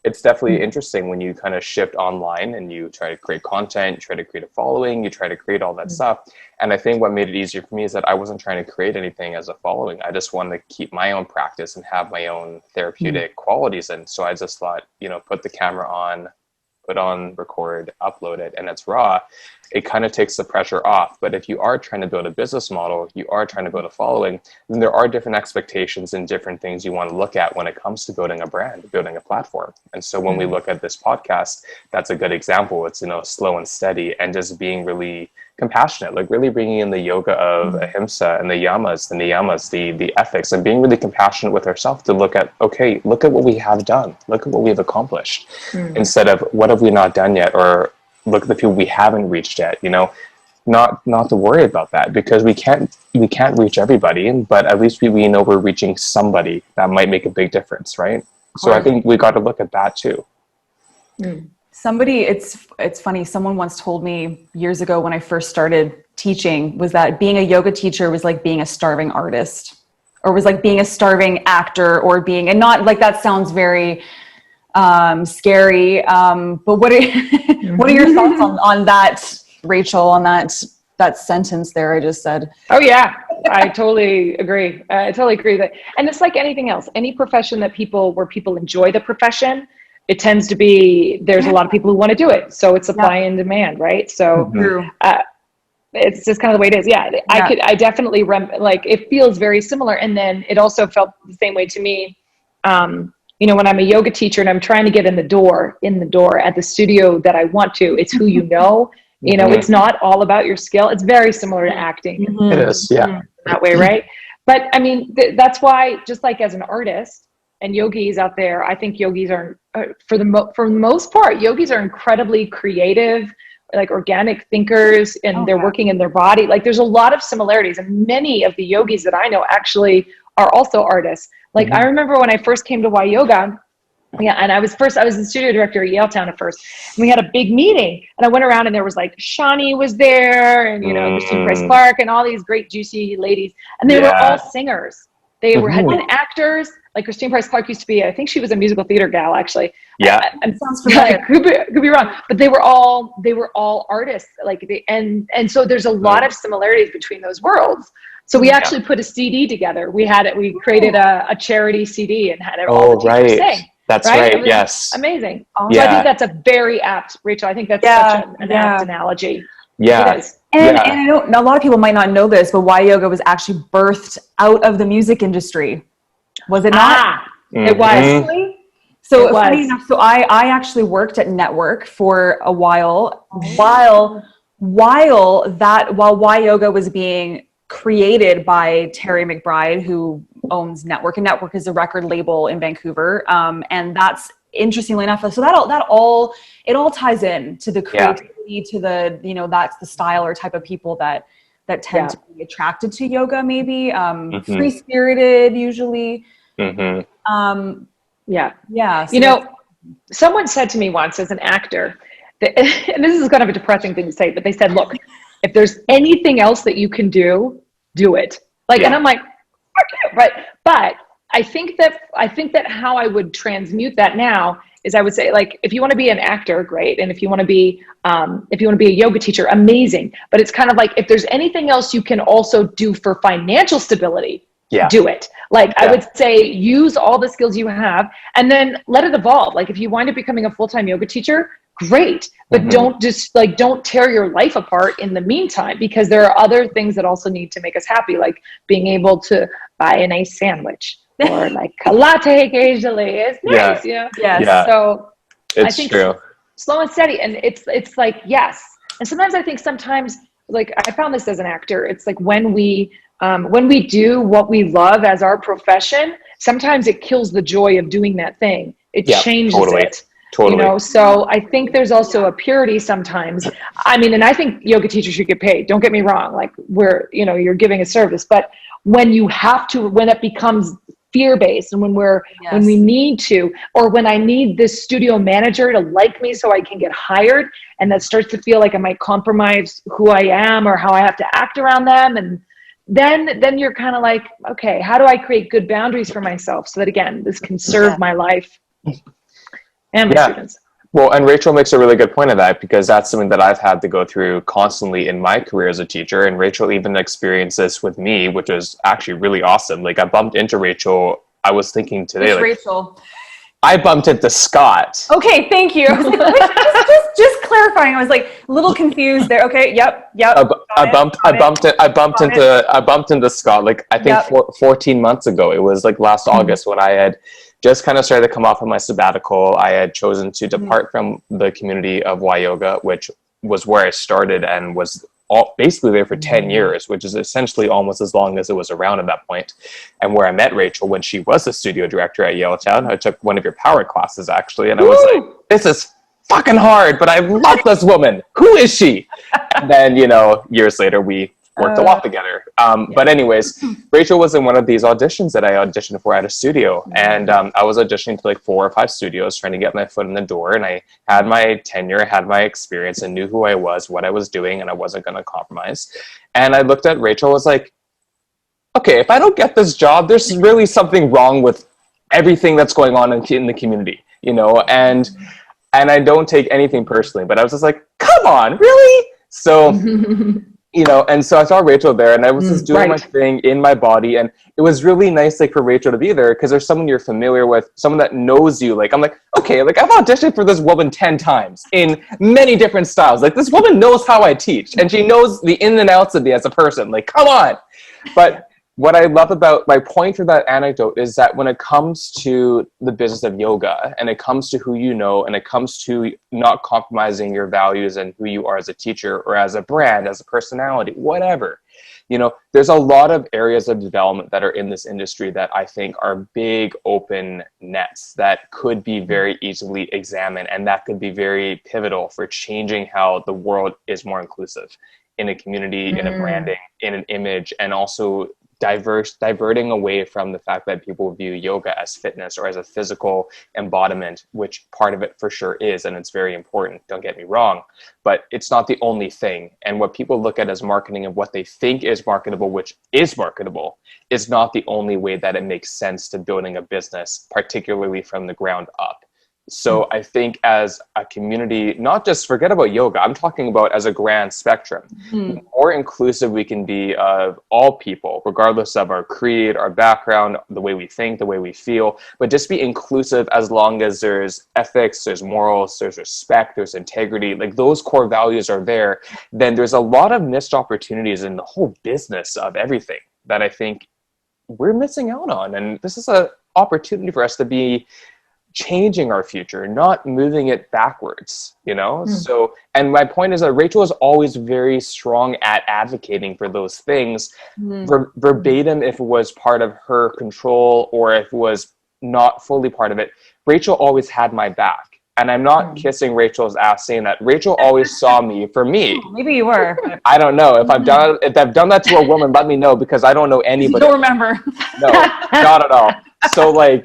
It's definitely interesting when you kind of shift online and you try to create content, you try to create a following, you try to create all that stuff. And I think what made it easier for me is that I wasn't trying to create anything as a following. I just wanted to keep my own practice and have my own therapeutic qualities. And so I just thought, put the camera on, put on record, upload it, and it's raw. It kind of takes the pressure off. But if you are trying to build a business model, you are trying to build a following, then there are different expectations and different things you want to look at when it comes to building a brand, building a platform. And so when we look at this podcast, that's a good example. It's, slow and steady and just being really compassionate, like really bringing in the yoga of ahimsa and the yamas, the niyamas, the ethics, and being really compassionate with ourselves to look at, okay, look at what we have done. Look at what we have accomplished instead of what have we not done yet, or look at the people we haven't reached yet, not to worry about that because we can't reach everybody, but at least we know we're reaching somebody that might make a big difference. Right. So I think we got to look at that too. Somebody, it's funny. Someone once told me years ago when I first started teaching was that being a yoga teacher was like being a starving artist. or was like being a starving actor or being, and not like that sounds very scary. But what are what are your thoughts on that, Rachel, on that sentence there I just said? Oh yeah, I totally agree. I totally agree that, and it's like anything else, any profession that where people enjoy the profession, it tends to be, there's a lot of people who want to do it. So it's supply and demand, right? So it's just kind of the way it is. Yeah. I definitely like, it feels very similar. And then it also felt the same way to me. You know, when I'm a yoga teacher and I'm trying to get in the door at the studio that I want to, it's who you know. You know, it's not all about your skill. It's very similar to acting. It is, yeah. That way, right? But I mean, that's why, just like as an artist and yogis out there, I think yogis are, for the most part, yogis are incredibly creative, like organic thinkers, and they're working in their body. Like there's a lot of similarities, and many of the yogis that I know actually are also artists. Like I remember when I first came to YYoga, and I was the studio director at Yaletown at first, and we had a big meeting, and I went around and there was like Shawnee was there, and you know, Christine Price Clark, and all these great Jewcy ladies, and they were all singers. They had been actors. Like Christine Price Clark used to be, I think she was a musical theater gal actually. Yeah. And sounds familiar. Could be wrong, but they were all artists. Like and so there's a lot of similarities between those worlds. So we actually put a CD together. We created a charity CD and had it all the teachers sing. That's right. Yes. Amazing. So I think that's a very apt, Rachel. I think that's such an apt analogy. Yeah. It is. And I know a lot of people might not know this, but YYoga was actually birthed out of the music industry. Was it not? It was. So funny enough, so I actually worked at Network for a while. While YYoga was being created by Terry McBride, who owns Network, and Network is a record label in Vancouver. And that's, interestingly enough, so that all ties in to the creativity, to the, you know, that's the style or type of people that tend to be attracted to yoga, maybe free-spirited usually. You know, someone said to me once as an actor that, and this is kind of a depressing thing to say, but they said, look, if there's anything else that you can do it. Like, and I'm like, okay, but I think that how I would transmute that now is, I would say, like, if you want to be an actor, great. And if you want to be a yoga teacher, amazing. But it's kind of like, if there's anything else you can also do for financial stability, do it. Like, I would say, use all the skills you have and then let it evolve. Like, if you wind up becoming a full-time yoga teacher, great. But don't tear your life apart in the meantime, because there are other things that also need to make us happy, like being able to buy a nice sandwich or like a latte occasionally is nice, you know? So I think true. Slow and steady. And it's like, yes. And sometimes I think like, I found this as an actor, it's like when we do what we love as our profession, sometimes it kills the joy of doing that thing. It changes it. Totally. You know, so I think there's also a purity sometimes. I mean, and I think yoga teachers should get paid. Don't get me wrong. Like, you're giving a service, but when it becomes fear-based, and when we need to, or when I need this studio manager to like me so I can get hired, and that starts to feel like I might compromise who I am or how I have to act around them, and then you're kind of like, okay, how do I create good boundaries for myself so that, again, this can serve my life and my students? Well, and Rachel makes a really good point of that, because that's something that I've had to go through constantly in my career as a teacher. And Rachel even experienced this with me, which is actually really awesome. Like, I bumped into Rachel. I was thinking today, like, Rachel. I bumped into Scott. Okay, thank you. I was like, just clarifying. I was like a little confused there. Okay, yep. I bumped into Scott, like, I think 14 months ago. It was like last August, when I had just kind of started to come off of my sabbatical. I had chosen to depart from the community of YYoga, which was where I started and was basically there for 10 years, which is essentially almost as long as it was around at that point. And where I met Rachel when she was a studio director at Yaletown. I took one of your power classes, actually, and I was like, this is fucking hard, but I love this woman. Who is she? And then, years later, we worked a lot together. But anyways, Rachel was in one of these auditions that I auditioned for at a studio. And I was auditioning to like 4 or 5 studios, trying to get my foot in the door. And I had my tenure, had my experience, and knew who I was, what I was doing, and I wasn't going to compromise. And I looked at Rachel, was like, okay, if I don't get this job, there's really something wrong with everything that's going on in the community, you know, and I don't take anything personally, but I was just like, come on, really? So, you know, and so I saw Rachel there, and I was just doing my thing in my body, and it was really nice, like, for Rachel to be there, because there's someone you're familiar with, someone that knows you. Like, I'm like, okay, like, I've auditioned for this woman 10 times in many different styles. Like, this woman knows how I teach, and she knows the in and outs of me as a person. Like, come on. But what I love about my point for that anecdote is that when it comes to the business of yoga, and it comes to who you know, and it comes to not compromising your values and who you are as a teacher or as a brand, as a personality, whatever, you know, there's a lot of areas of development that are in this industry that I think are big open nets that could be very easily examined, and that could be very pivotal for changing how the world is more inclusive in a community, in a branding, in an image, and also diverting away from the fact that people view yoga as fitness or as a physical embodiment, which part of it for sure is, and it's very important, don't get me wrong, but it's not the only thing. And what people look at as marketing and what they think is marketable, which is marketable, is not the only way that it makes sense to building a business, particularly from the ground up. So I think as a community, not just forget about yoga, I'm talking about as a grand spectrum, the more inclusive we can be of all people, regardless of our creed, our background, the way we think, the way we feel, but just be inclusive as long as there's ethics, there's morals, there's respect, there's integrity, like those core values are there, then there's a lot of missed opportunities in the whole business of everything that I think we're missing out on. And this is an opportunity for us to be changing our future, not moving it backwards, you know? So, and my point is that Rachel is always very strong at advocating for those things, verbatim if it was part of her control or if it was not fully part of it. Rachel always had my back. And I'm not kissing Rachel's ass saying that. Rachel always saw me for me. Maybe you were. I don't know. If I've done that to a woman, let me know, because I don't know anybody. You don't remember. No, not at all. So like,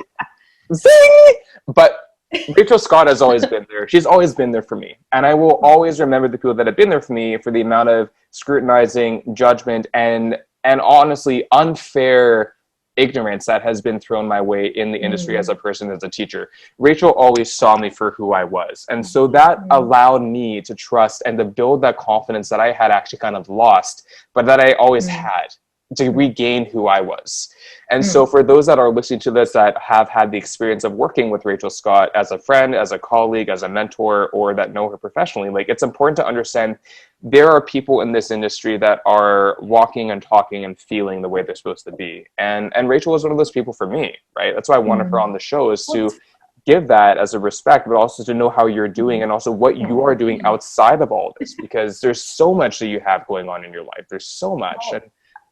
zing! But Rachel Scott has always been there. She's always been there for me. And I will always remember the people that have been there for me for the amount of scrutinizing, judgment, and honestly unfair ignorance that has been thrown my way in the industry as a person, as a teacher. Rachel always saw me for who I was. And so that allowed me to trust and to build that confidence that I had actually kind of lost, but that I always had, to regain who I was. And so for those that are listening to this that have had the experience of working with Rachel Scott as a friend, as a colleague, as a mentor, or that know her professionally, like, it's important to understand there are people in this industry that are walking and talking and feeling the way they're supposed to be. And Rachel was one of those people for me, right? That's why I wanted her on the show, is to give that as a respect, but also to know how you're doing and also what you are doing outside of all this, because there's so much that you have going on in your life. There's so much.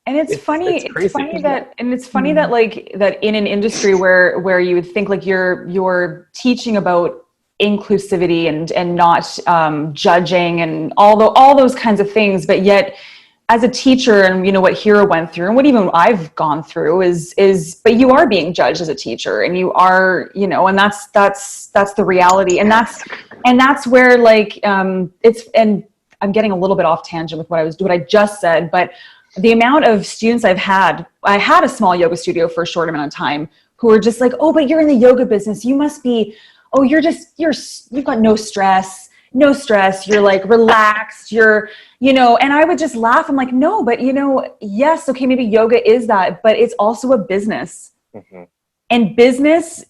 And it's funny that like that in an industry where you would think like you're teaching about inclusivity and not judging and all those kinds of things, but yet as a teacher, and you know what Hiiro went through and what even I've gone through is but you are being judged as a teacher, and you are, you know, and that's the reality, and that's where like it's, and I'm getting a little bit off tangent with what I just said, but the amount of students I had a small yoga studio for a short amount of time who were just like, oh, but you're in the yoga business. You must be, oh, you've got no stress. You're like relaxed, you know, and I would just laugh. I'm like, no, but you know, yes. Okay. Maybe yoga is that, but it's also a business, and business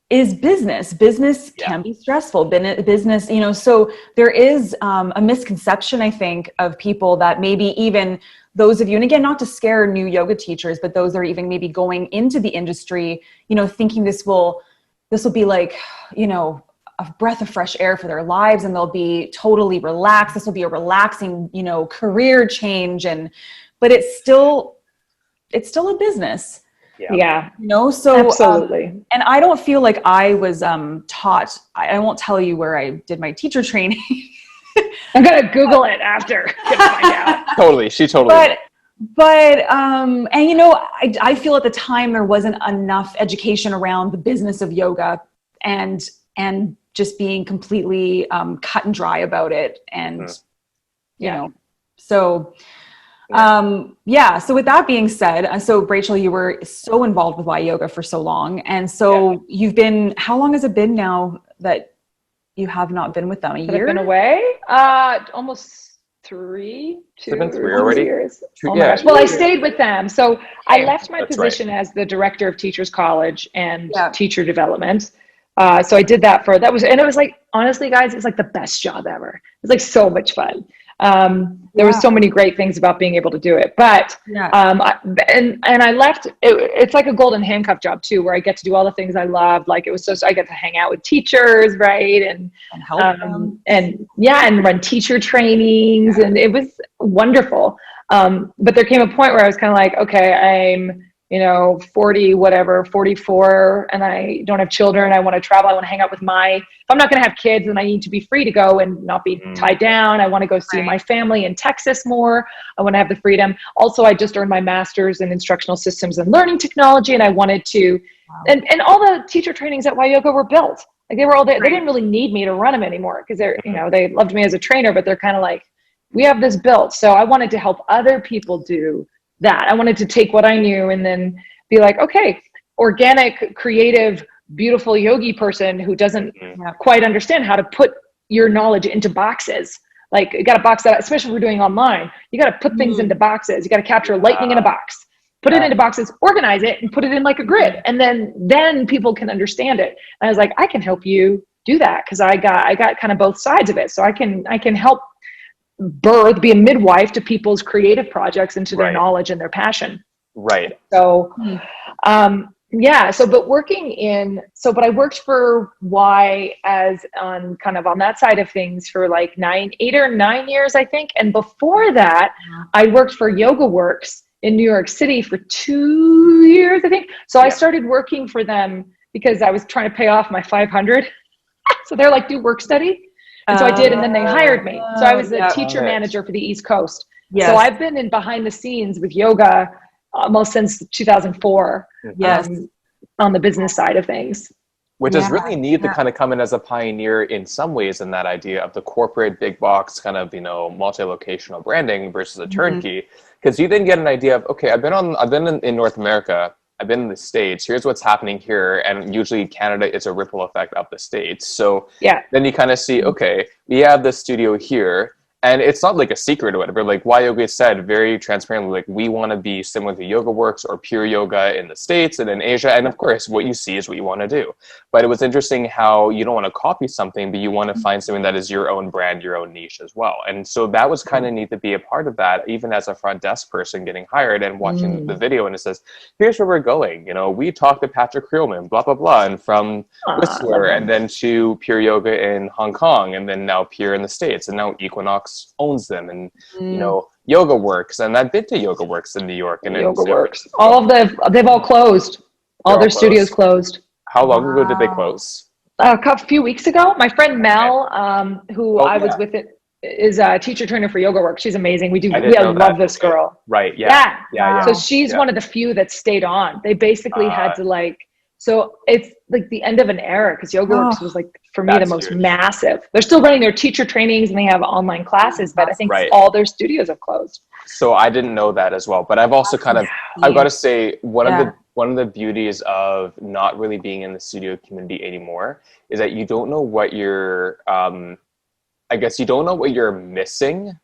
is business. Business can be stressful. Business, you know, so there is a misconception, I think, of people that maybe even those of you, and again, not to scare new yoga teachers, but those that are even maybe going into the industry, you know, thinking this will be like, you know, a breath of fresh air for their lives, and they'll be totally relaxed. This will be a relaxing, you know, career change, but it's still a business. Yeah. You know, so absolutely. And I don't feel like I was taught. I won't tell you where I did my teacher training. I'm gonna Google it after to find out. Totally, she totally. But and you know, I feel at the time there wasn't enough education around the business of yoga, and just being completely cut and dry about it, and you know, so. Yeah. So with that being said, so Rachel, you were so involved with YYoga for so long. And so you've been, how long has it been now that you have not been with them? A year? I've been away? Almost 3 already? years. Oh my gosh. Well, I stayed with them. So I left my position as the director of Teachers College and teacher development. So I did that and it was like, honestly, guys, it's like the best job ever. It was like so much fun. There was so many great things about being able to do it, but I left. It's like a golden handcuff job too, where I get to do all the things I loved. Like I get to hang out with teachers, right, and help them, and run teacher trainings, and it was wonderful. But there came a point where I was kind of like, okay, I'm 40, 44, and I don't have children. I want to travel. I want to hang out with if I'm not going to have kids, then I need to be free to go and not be tied down. I want to go see my family in Texas more. I want to have the freedom. Also, I just earned my master's in instructional systems and learning technology. And I wanted to, and all the teacher trainings at YYoga were built. Like they were all there. They didn't really need me to run them anymore because they loved me as a trainer, but they're kind of like, we have this built. So I wanted to help other people do that. I wanted to take what I knew and then be like, okay, organic, creative, beautiful yogi person who doesn't quite understand how to put your knowledge into boxes. Like you got to box that, especially if we're doing online, you got to put things into boxes. You got to capture lightning in a box, put it into boxes, organize it, and put it in like a grid. And then people can understand it. And I was like, I can help you do that. Cause I got kind of both sides of it. So I can help be a midwife to people's creative projects and to their knowledge and their passion. Right. So, but I worked for Y on that side of things for like 8 or 9 years, I think. And before that, I worked for Yoga Works in New York City for 2 years, I think. So I started working for them because I was trying to pay off my 500. So they're like, do work study. And so I did, and then they hired me. So I was the teacher manager for the East Coast. So I've been in behind the scenes with yoga almost since 2004 on the business side of things. Which is really neat to kind of come in as a pioneer in some ways in that idea of the corporate big box kind of, multi-locational branding versus a turnkey. Because you then get an idea of, okay, I've been in North America. I've been in the States, here's what's happening here. And usually Canada is a ripple effect of the States. So then you kind of see, okay, we have this studio here. And it's not like a secret or whatever. Like YYoga said very transparently, like we want to be similar to Yoga Works or Pure Yoga in the States and in Asia. And of course, what you see is what you want to do. But it was interesting how you don't want to copy something, but you want to find something that is your own brand, your own niche as well. And so that was kind of neat to be a part of that, even as a front desk person getting hired and watching the video. And it says, here's where we're going. We talked to Patrick Creelman, blah, blah, blah. And from Whistler and then to Pure Yoga in Hong Kong and then now Pure in the States and now Equinox owns them, and Yoga Works, and I've been to Yoga Works in New York, and Yoga Works. They've all closed. Their studios closed. How long ago did they close? A few weeks ago. My friend Mel, who I was with, is a teacher trainer for Yoga Works. She's amazing. We love this girl. Right. Yeah. So she's one of the few that stayed on. They basically had to so it's like the end of an era because Yoga Works was like, for me, the most massive. They're still running their teacher trainings and they have online classes, but I think all their studios have closed. So I didn't know that as well, but I've also I've got to say one of the beauties of not really being in the studio community anymore is that you don't know what you're, you don't know what you're missing.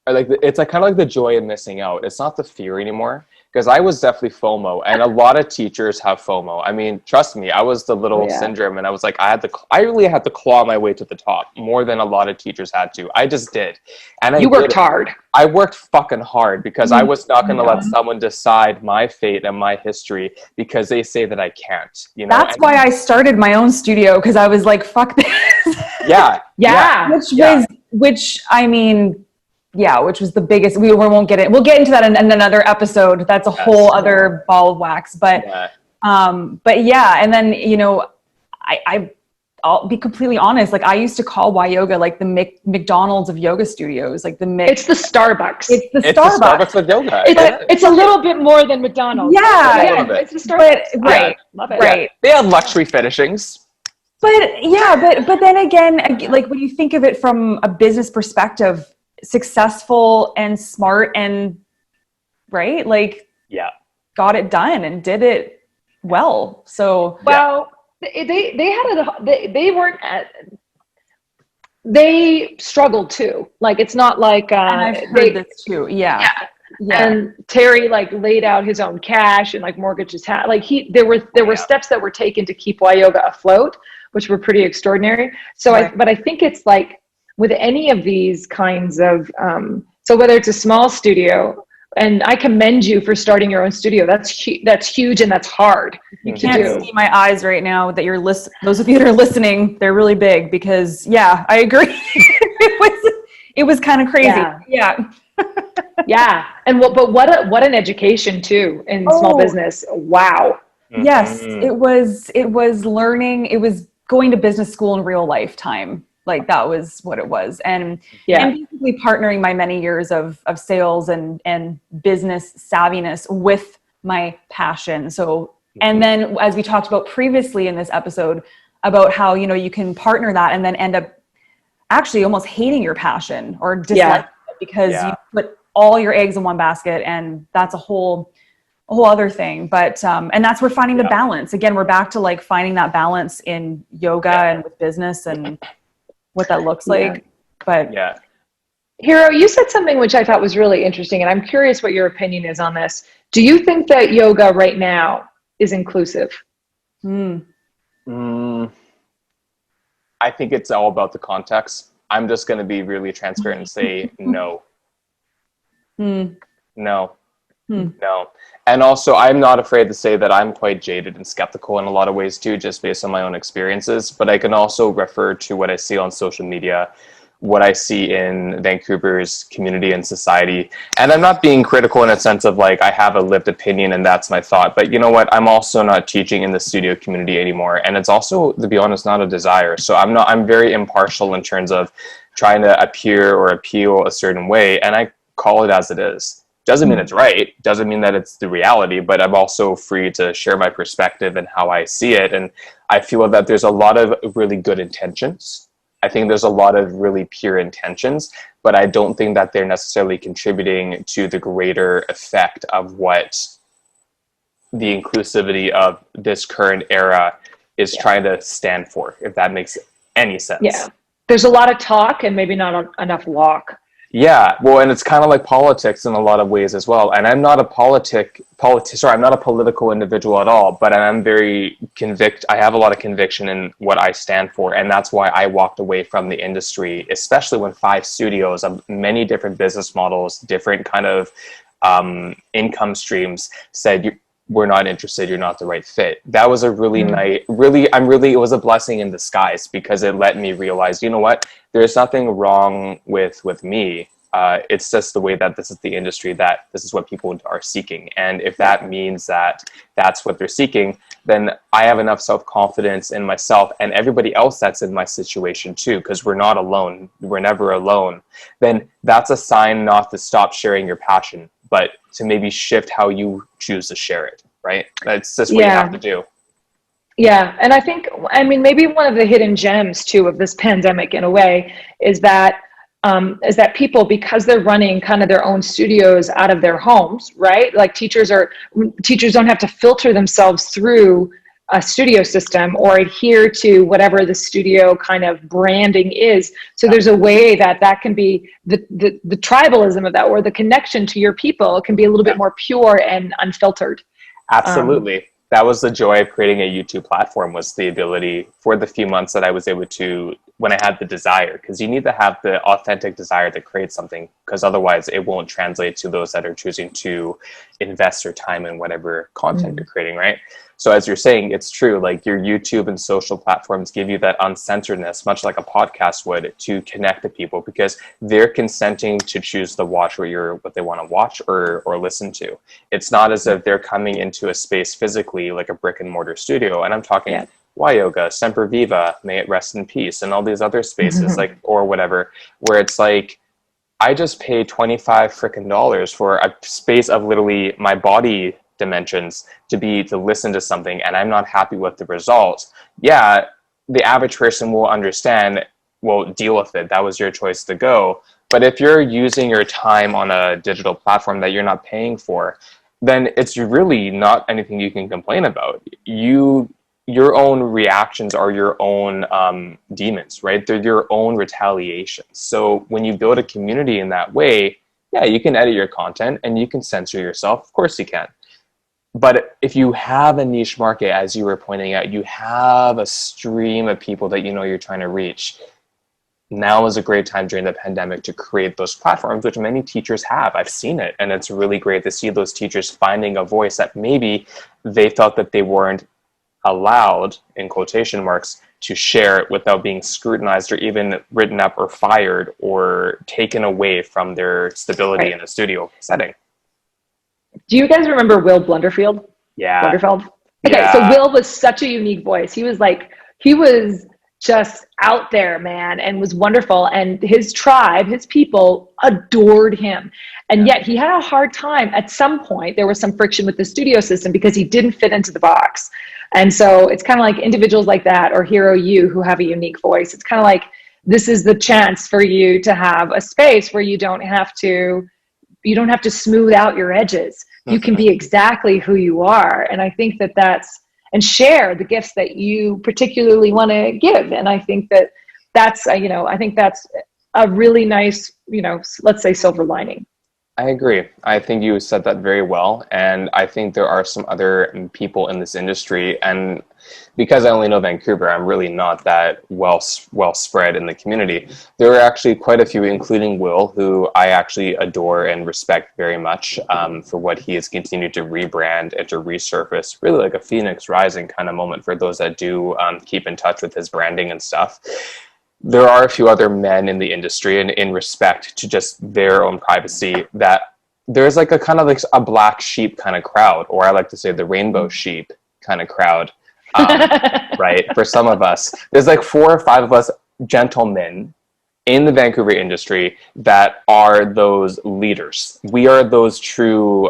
Or it's kind of like the joy of missing out. It's not the fear anymore. Because I was definitely FOMO, and a lot of teachers have FOMO. I mean, trust me, I was the little syndrome, and I was like, I really had to claw my way to the top more than a lot of teachers had to. I just did. And you worked hard. I worked fucking hard because I was not going to let someone decide my fate and my history because they say that I can't. That's why I started my own studio, because I was like, fuck this. Which was the biggest. We won't get it. We'll get into that in another episode. That's a whole other ball of wax. But and then I'll be completely honest. Like I used to call YYoga like the McDonald's of yoga studios. Like it's the Starbucks. It's the Starbucks of yoga. It's a little bit more than McDonald's. It's the Starbucks. Right. Love it. Right. They have luxury finishings. But then again, like when you think of it from a business perspective, successful and smart and right? Like, Yeah. got it done and did it well. So, well, they had they weren't they struggled too. Like, it's not like and I've heard this too. Yeah. And Terry like laid out his own cash and like mortgaged his house. Like there were steps that were taken to keep YYoga afloat, which were pretty extraordinary. So but I think it's like with any of these kinds of so whether it's a small studio, and I commend you for starting your own studio. That's huge and that's hard. You can't see my eyes right now that you're those of you that are listening, they're really big because I agree. it was kind of crazy. Yeah. Yeah. And but what an education too in small business. Wow. Yes, it was learning. It was going to business school in real life time. Like, that was what it was. And basically partnering my many years of sales and business savviness with my passion. So, and then as we talked about previously in this episode about how, you can partner that and then end up actually almost hating your passion or disliking it because you put all your eggs in one basket, and that's a whole other thing. But and that's where finding the balance. Again, we're back to like finding that balance in yoga and with business and what that looks like. But Hiiro, you said something which I thought was really interesting, and I'm curious what your opinion is on this. Do you think that yoga right now is inclusive? I think it's all about the context. I'm just going to be really transparent and say no. No. And also, I'm not afraid to say that I'm quite jaded and skeptical in a lot of ways too, just based on my own experiences. But I can also refer to what I see on social media, what I see in Vancouver's community and society. And I'm not being critical in a sense of like, I have a lived opinion and that's my thought. But you know what? I'm also not teaching in the studio community anymore. And it's also, to be honest, not a desire. So I'm very impartial in terms of trying to appear or appeal a certain way. And I call it as it is. Doesn't mean it's right. Doesn't mean that it's the reality, but I'm also free to share my perspective and how I see it. And I feel that there's a lot of really good intentions. I think there's a lot of really pure intentions, but I don't think that they're necessarily contributing to the greater effect of what the inclusivity of this current era is trying to stand for, if that makes any sense. Yeah. There's a lot of talk and maybe not enough walk. Yeah, well, and it's kind of like politics in a lot of ways as well. And I'm not a I'm not a political individual at all, but I'm very I have a lot of conviction in what I stand for. And that's why I walked away from the industry, especially when 5 studios of many different business models, different kind of income streams said, we're not interested, you're not the right fit. That was a really nice, it was a blessing in disguise because it let me realize, you know what, there's nothing wrong with me. It's just the way that this is the industry, that this is what people are seeking. And if that means that that's what they're seeking, then I have enough self-confidence in myself and everybody else that's in my situation too, because we're not alone. We're never alone. Then that's a sign not to stop sharing your passion, but to maybe shift how you choose to share it, right? That's just what you have to do. Yeah. And I mean, maybe one of the hidden gems too of this pandemic in a way is that people, because they're running kind of their own studios out of their homes, right? Like teachers don't have to filter themselves through a studio system or adhere to whatever the studio kind of branding is. So there's a way that can be the tribalism of that, or the connection to your people can be a little bit more pure and unfiltered. Absolutely. That was the joy of creating a YouTube platform, was the ability for the few months that I was able to, when I had the desire, because you need to have the authentic desire to create something, because otherwise it won't translate to those that are choosing to invest their time in whatever content you're creating, right? So as you're saying, it's true, like your YouTube and social platforms give you that uncensoredness, much like a podcast would, to connect to people, because they're consenting to choose to watch what they want to watch or listen to. It's not as if they're coming into a space physically like a brick and mortar studio. And I'm talking YYoga, Semper Viva, May It Rest in Peace, and all these other spaces, like, or whatever, where it's like, I just paid $25 frickin' for a space of literally my body dimensions to listen to something, and I'm not happy with the results. Yeah, the average person will understand, well, deal with it. That was your choice to go. But if you're using your time on a digital platform that you're not paying for, then it's really not anything you can complain about. Your own reactions are your own demons, right? They're your own retaliations. So when you build a community in that way, yeah, you can edit your content and you can censor yourself. Of course you can. But if you have a niche market, as you were pointing out, you have a stream of people that you know you're trying to reach. Now is a great time during the pandemic to create those platforms, which many teachers have. I've seen it. And it's really great to see those teachers finding a voice that maybe they felt that they weren't allowed, in quotation marks, to share it without being scrutinized or even written up or fired or taken away from their stability in a studio setting. Do you guys remember Will Blunderfield? Yeah. Blunderfeld? Okay, Yeah. so Will was such a unique voice. He was just out there, man, and was wonderful. And his tribe, his people adored him. And yet he had a hard time. At some point, there was some friction with the studio system because he didn't fit into the box. And so it's kind of like individuals like that, or Hiiro, you, who have a unique voice. It's kind of like, this is the chance for you to have a space where you don't have to smooth out your edges. You can be exactly who you are. And I think and share the gifts that you particularly want to give. And I think that's a really nice, let's say, silver lining. I agree. I think you said that very well. And I think there are some other people in this industry. And because I only know Vancouver, I'm really not that well spread in the community. There are actually quite a few, including Will, who I actually adore and respect very much for what he has continued to rebrand and to resurface, really like a phoenix rising kind of moment for those that do keep in touch with his branding and stuff. There are a few other men in the industry, and in respect to just their own privacy, that there's like a kind of like a black sheep kind of crowd, or I like to say the rainbow sheep kind of crowd, right? For some of us, there's like 4 or 5 of us gentlemen in the Vancouver industry that are those leaders. We are those true,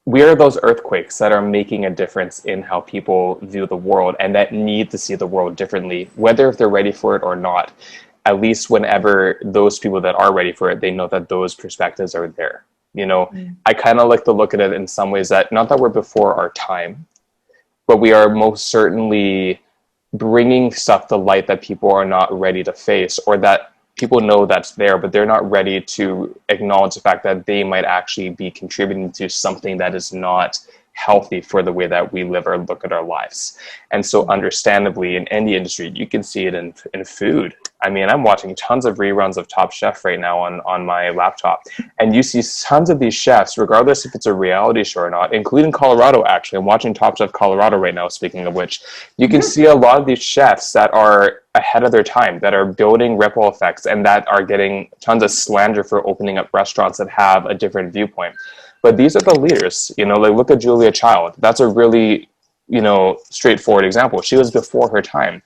we are those earthquakes that are making a difference in how people view the world and that need to see the world differently, whether if they're ready for it or not. At least whenever those people that are ready for it, they know that those perspectives are there. I kind of like to look at it in some ways that, not that we're before our time, but we are most certainly bringing stuff to light that people are not ready to face, or that people know that's there, but they're not ready to acknowledge the fact that they might actually be contributing to something that is not healthy for the way that we live or look at our lives. And so understandably, in any industry, you can see it in food. I mean, I'm watching tons of reruns of Top Chef right now on my laptop, and you see tons of these chefs, regardless if it's a reality show or not, including Colorado, actually. I'm watching Top Chef Colorado right now, speaking of which. You can see a lot of these chefs that are ahead of their time, that are building ripple effects, and that are getting tons of slander for opening up restaurants that have a different viewpoint. But these are the leaders, like look at Julia Child. That's a really, straightforward example. She was before her time.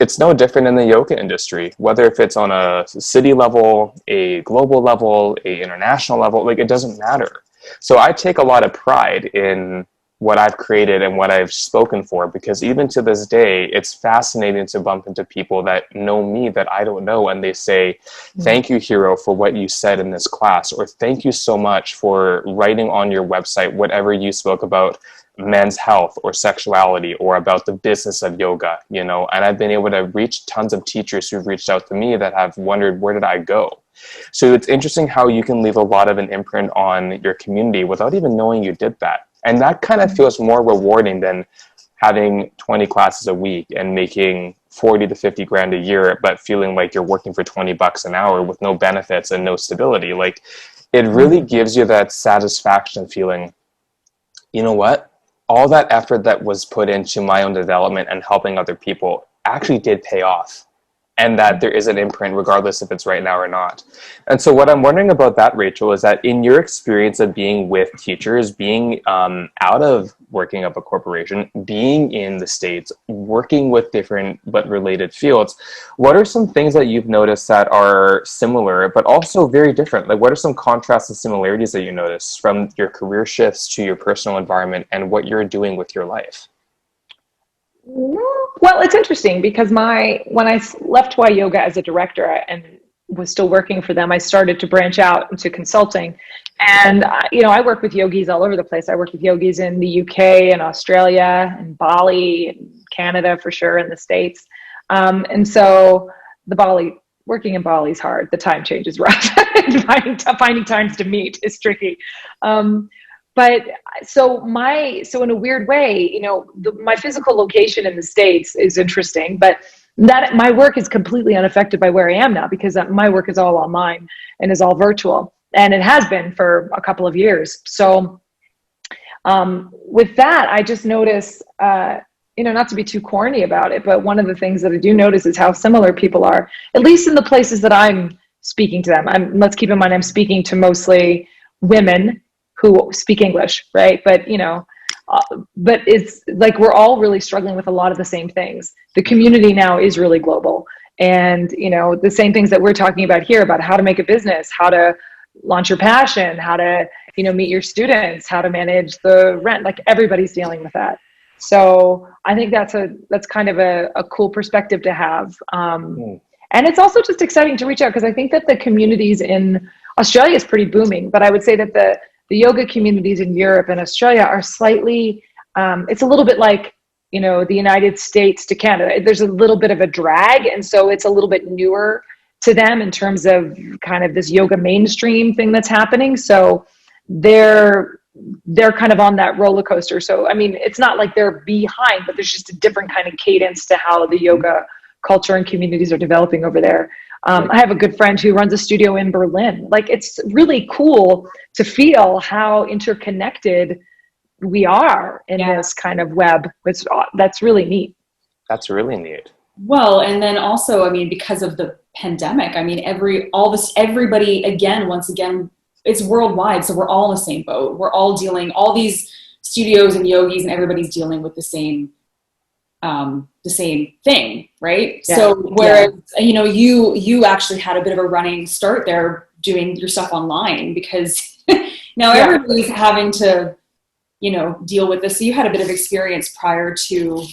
It's no different in the yoga industry, whether if it's on a city level, a global level, a international level, it doesn't matter. So I take a lot of pride in what I've created and what I've spoken for, because even to this day, it's fascinating to bump into people that know me that I don't know, and they say, thank you, Hiiro, for what you said in this class, or thank you so much for writing on your website whatever you spoke about men's health or sexuality or about the business of yoga, and I've been able to reach tons of teachers who've reached out to me that have wondered, where did I go? So it's interesting how you can leave a lot of an imprint on your community without even knowing you did that. And that kind of feels more rewarding than having 20 classes a week and making 40 to 50 grand a year, but feeling like you're working for $20 an hour with no benefits and no stability. It really gives you that satisfaction feeling, you know what? All that effort that was put into my own development and helping other people actually did pay off. And that there is an imprint regardless if it's right now or not. And so what I'm wondering about that, Rachel, is that in your experience of being with teachers, being out of working up a corporation, being in the States, working with different but related fields, what are some things that you've noticed that are similar but also very different? What are some contrasts and similarities that you notice from your career shifts to your personal environment and what you're doing with your life? Well, it's interesting because when I left YYoga as a director and was still working for them, I started to branch out into consulting. And, I work with yogis all over the place. I work with yogis in the UK and Australia and Bali and Canada for sure, and the States. And so working in Bali is hard. The time change is rough. Finding times to meet is tricky. But so in a weird way, my physical location in the States is interesting, but that my work is completely unaffected by where I am now because my work is all online and is all virtual, and it has been for a couple of years. So with that, I just notice, not to be too corny about it, but one of the things that I do notice is how similar people are, at least in the places that I'm speaking to them. Let's keep in mind, I'm speaking to mostly women who speak English, right? But, but it's like we're all really struggling with a lot of the same things. The community now is really global. And, the same things that we're talking about here about how to make a business, how to launch your passion, how to, meet your students, how to manage the rent, like everybody's dealing with that. So I think that's kind of a cool perspective to have. And it's also just exciting to reach out because I think that the communities in Australia is pretty booming, but I would say that the yoga communities in Europe and Australia are slightly, it's a little bit like, the United States to Canada. There's a little bit of a drag. And so it's a little bit newer to them in terms of kind of this yoga mainstream thing that's happening. So they're kind of on that roller coaster. So, it's not like they're behind, but there's just a different kind of cadence to how the yoga culture and communities are developing over there. I have a good friend who runs a studio in Berlin. Like, it's really cool to feel how interconnected we are in this kind of web. That's really neat. That's really neat. Well, and then also, because of the pandemic, everybody, once again, it's worldwide. So we're all in the same boat. We're all all these studios and yogis and everybody's dealing with the same thing, right? Yeah. So whereas, you actually had a bit of a running start there doing your stuff online because now everybody's having to, deal with this. So you had a bit of experience prior to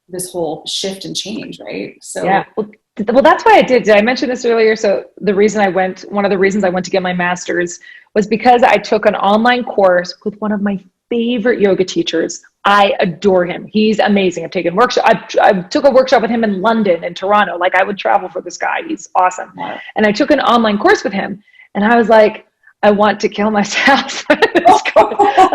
this whole shift and change, right? So yeah. Well, that's why I did. Did I mention this earlier? So one of the reasons I went to get my master's was because I took an online course with one of my favorite yoga teachers. I adore him. He's amazing. I've taken workshops. I took a workshop with him in London and Toronto. Like, I would travel for this guy. He's awesome. Yeah. And I took an online course with him and I was like, I want to kill myself. And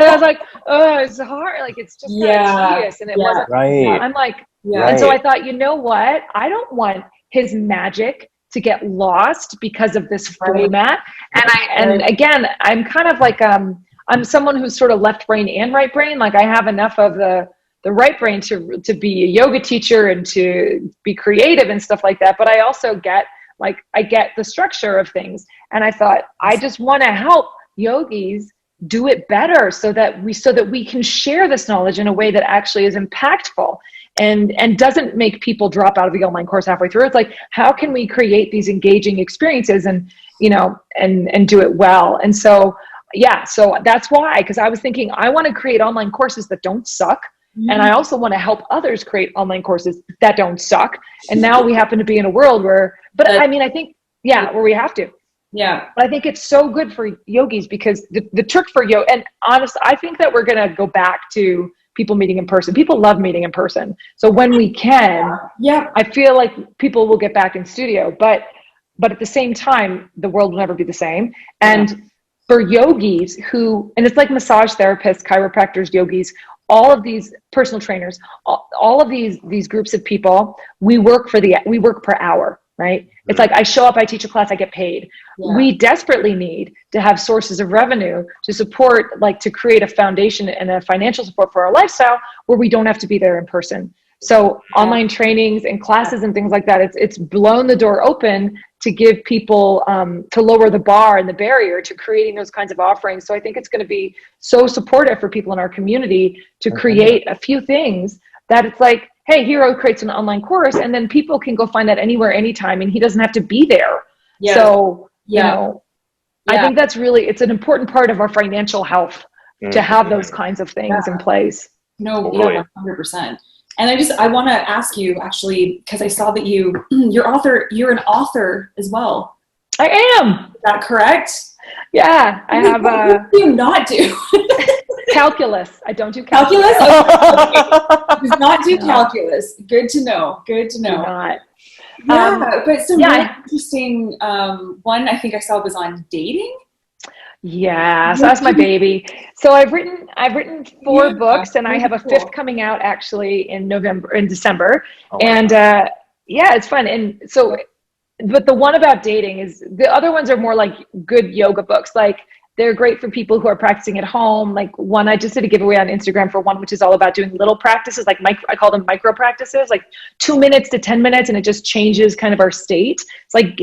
I was like, oh, it's hard. Like, it's just tedious. And it wasn't, right. I'm like, and so I thought, you know what? I don't want his magic to get lost because of this format. And again, I'm kind of like, I'm someone who's sort of left brain and right brain. Like, I have enough of the right brain to be a yoga teacher and to be creative and stuff like that. But I also get the structure of things. And I thought, I just want to help yogis do it better so that we can share this knowledge in a way that actually is impactful and doesn't make people drop out of the online course halfway through. It's like, how can we create these engaging experiences and do it well? And so, so that's why, because I was thinking, I want to create online courses that don't suck. Mm-hmm. And I also want to help others create online courses that don't suck. And now we happen to be in a world where we have to. Yeah. But I think it's so good for yogis because the trick for yoga, and honestly, I think that we're going to go back to people meeting in person. People love meeting in person. So when we can, I feel like people will get back in studio, but at the same time, the world will never be the same. And for yogis and it's like massage therapists, chiropractors, yogis, all of these personal trainers, all of these groups of people, we work per hour, right? It's like, I show up, I teach a class, I get paid. Yeah. We desperately need to have sources of revenue to support, like, to create a foundation and a financial support for our lifestyle where we don't have to be there in person. So online trainings and classes and things like that, it's blown the door open to give people, to lower the bar and the barrier to creating those kinds of offerings. So I think it's going to be so supportive for people in our community to create a few things that it's like, hey, Hiiro creates an online course and then people can go find that anywhere, anytime, and he doesn't have to be there. Yeah. So, I think that's it's an important part of our financial health to have those kinds of things in place. No, 100%. And I want to ask you actually, because I saw that you're an author as well. I am. Is that correct? Yeah, I have what do you not do? calculus. I don't do calculus. Calculus? Does not do calculus. Good to know. Good to know. Do not. Yeah, but some really interesting one I think I saw was on dating. Yeah, so that's my baby. So I've written 4 books, and I have a 5th coming out actually in December. And yeah, it's fun. And so, but the one about dating is, the other ones are more like good yoga books. Like, they're great for people who are practicing at home. Like, one, I just did a giveaway on Instagram for one, which is all about doing little practices, like I call them micro practices, like 2 minutes to 10 minutes. And it just changes kind of our state. It's like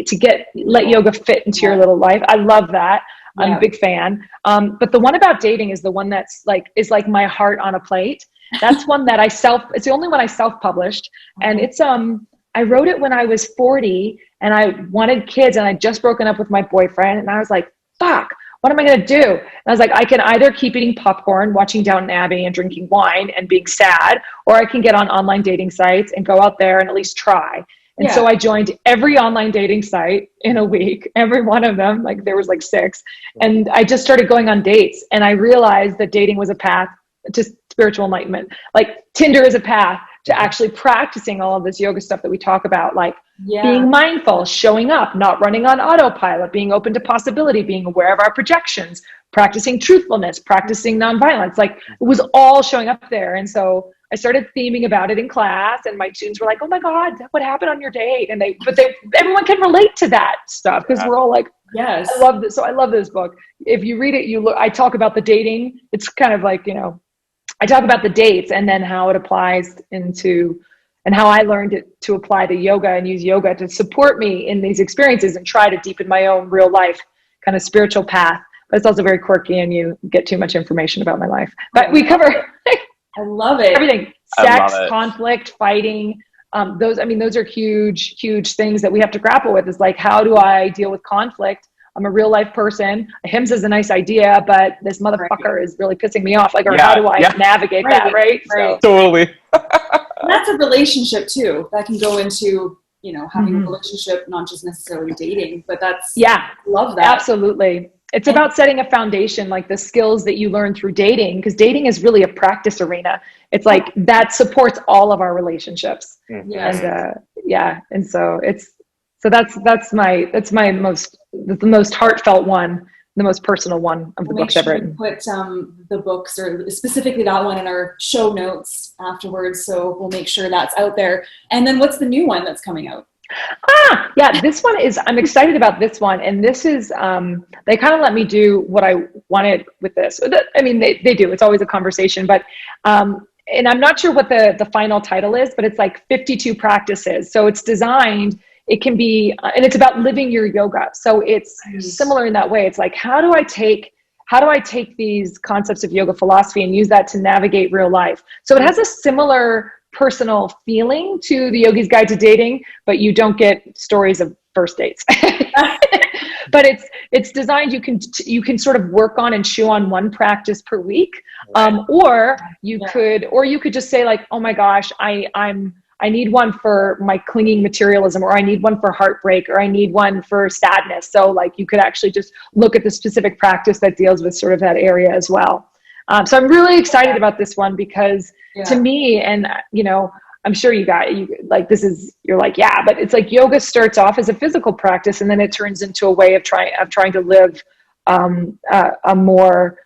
let yoga fit into your little life. I love that. I'm a big fan. But the one about dating is the one that's is like my heart on a plate. That's one that it's the only one I self-published. And it's, I wrote it when I was 40 and I wanted kids, and I'd just broken up with my boyfriend. And I was like, fuck, what am I going to do? And I was like, I can either keep eating popcorn, watching Downton Abbey and drinking wine and being sad, or I can get on online dating sites and go out there and at least try. And so I joined every online dating site in a week, every one of them, like there was like 6. And I just started going on dates, and I realized that dating was a path to spiritual enlightenment. Like, Tinder is a path to actually practicing all of this yoga stuff that we talk about, like being mindful, showing up, not running on autopilot, being open to possibility, being aware of our projections, practicing truthfulness, practicing nonviolence. Like, it was all showing up there. And so I started theming about it in class, and my students were like, oh my God, what happened on your date? And everyone can relate to that stuff, because we're all like, yes, I love this. So I love this book. If you read it, I talk about the dating. It's kind of like, I talk about the dates and then how it applies into, and how I learned it to apply to yoga and use yoga to support me in these experiences and try to deepen my own real life kind of spiritual path. But it's also very quirky, and you get too much information about my life. But we cover I love it. Everything. Sex, conflict, fighting. Those are huge, huge things that we have to grapple with, is like, how do I deal with conflict? I'm a real life person. HIMSS is a nice idea, but this motherfucker is really pissing me off. Like, or how do I navigate that? Right. So. Totally. And that's a relationship too. That can go into, having a relationship, not just necessarily dating, but that's, love that. Absolutely. It's about setting a foundation, like the skills that you learn through dating, because dating is really a practice arena. It's like that supports all of our relationships. Yes. And and so that's the most heartfelt one, the most personal one of the books I've written. Put the books, or specifically that one, in our show notes afterwards, so we'll make sure that's out there. And then what's the new one that's coming out? This one is, I'm excited about this one. And this is, they kind of let me do what I wanted with this. I mean, they do, it's always a conversation, but, and I'm not sure what the final title is, but it's like 52 practices. So it's designed, it can be, and it's about living your yoga. So it's similar in that way. It's like, how do I take these concepts of yoga philosophy and use that to navigate real life? So it has a similar personal feeling to the Yogi's Guide to Dating, but you don't get stories of first dates. But it's designed, you can sort of work on and chew on one practice per week. Or you could just say like, oh my gosh, I need one for my clinging materialism, or I need one for heartbreak, or I need one for sadness. So like, you could actually just look at the specific practice that deals with sort of that area as well. So I'm really excited about this one, because to me, and I'm sure you're like, but it's like yoga starts off as a physical practice, and then it turns into a way of trying to live a more,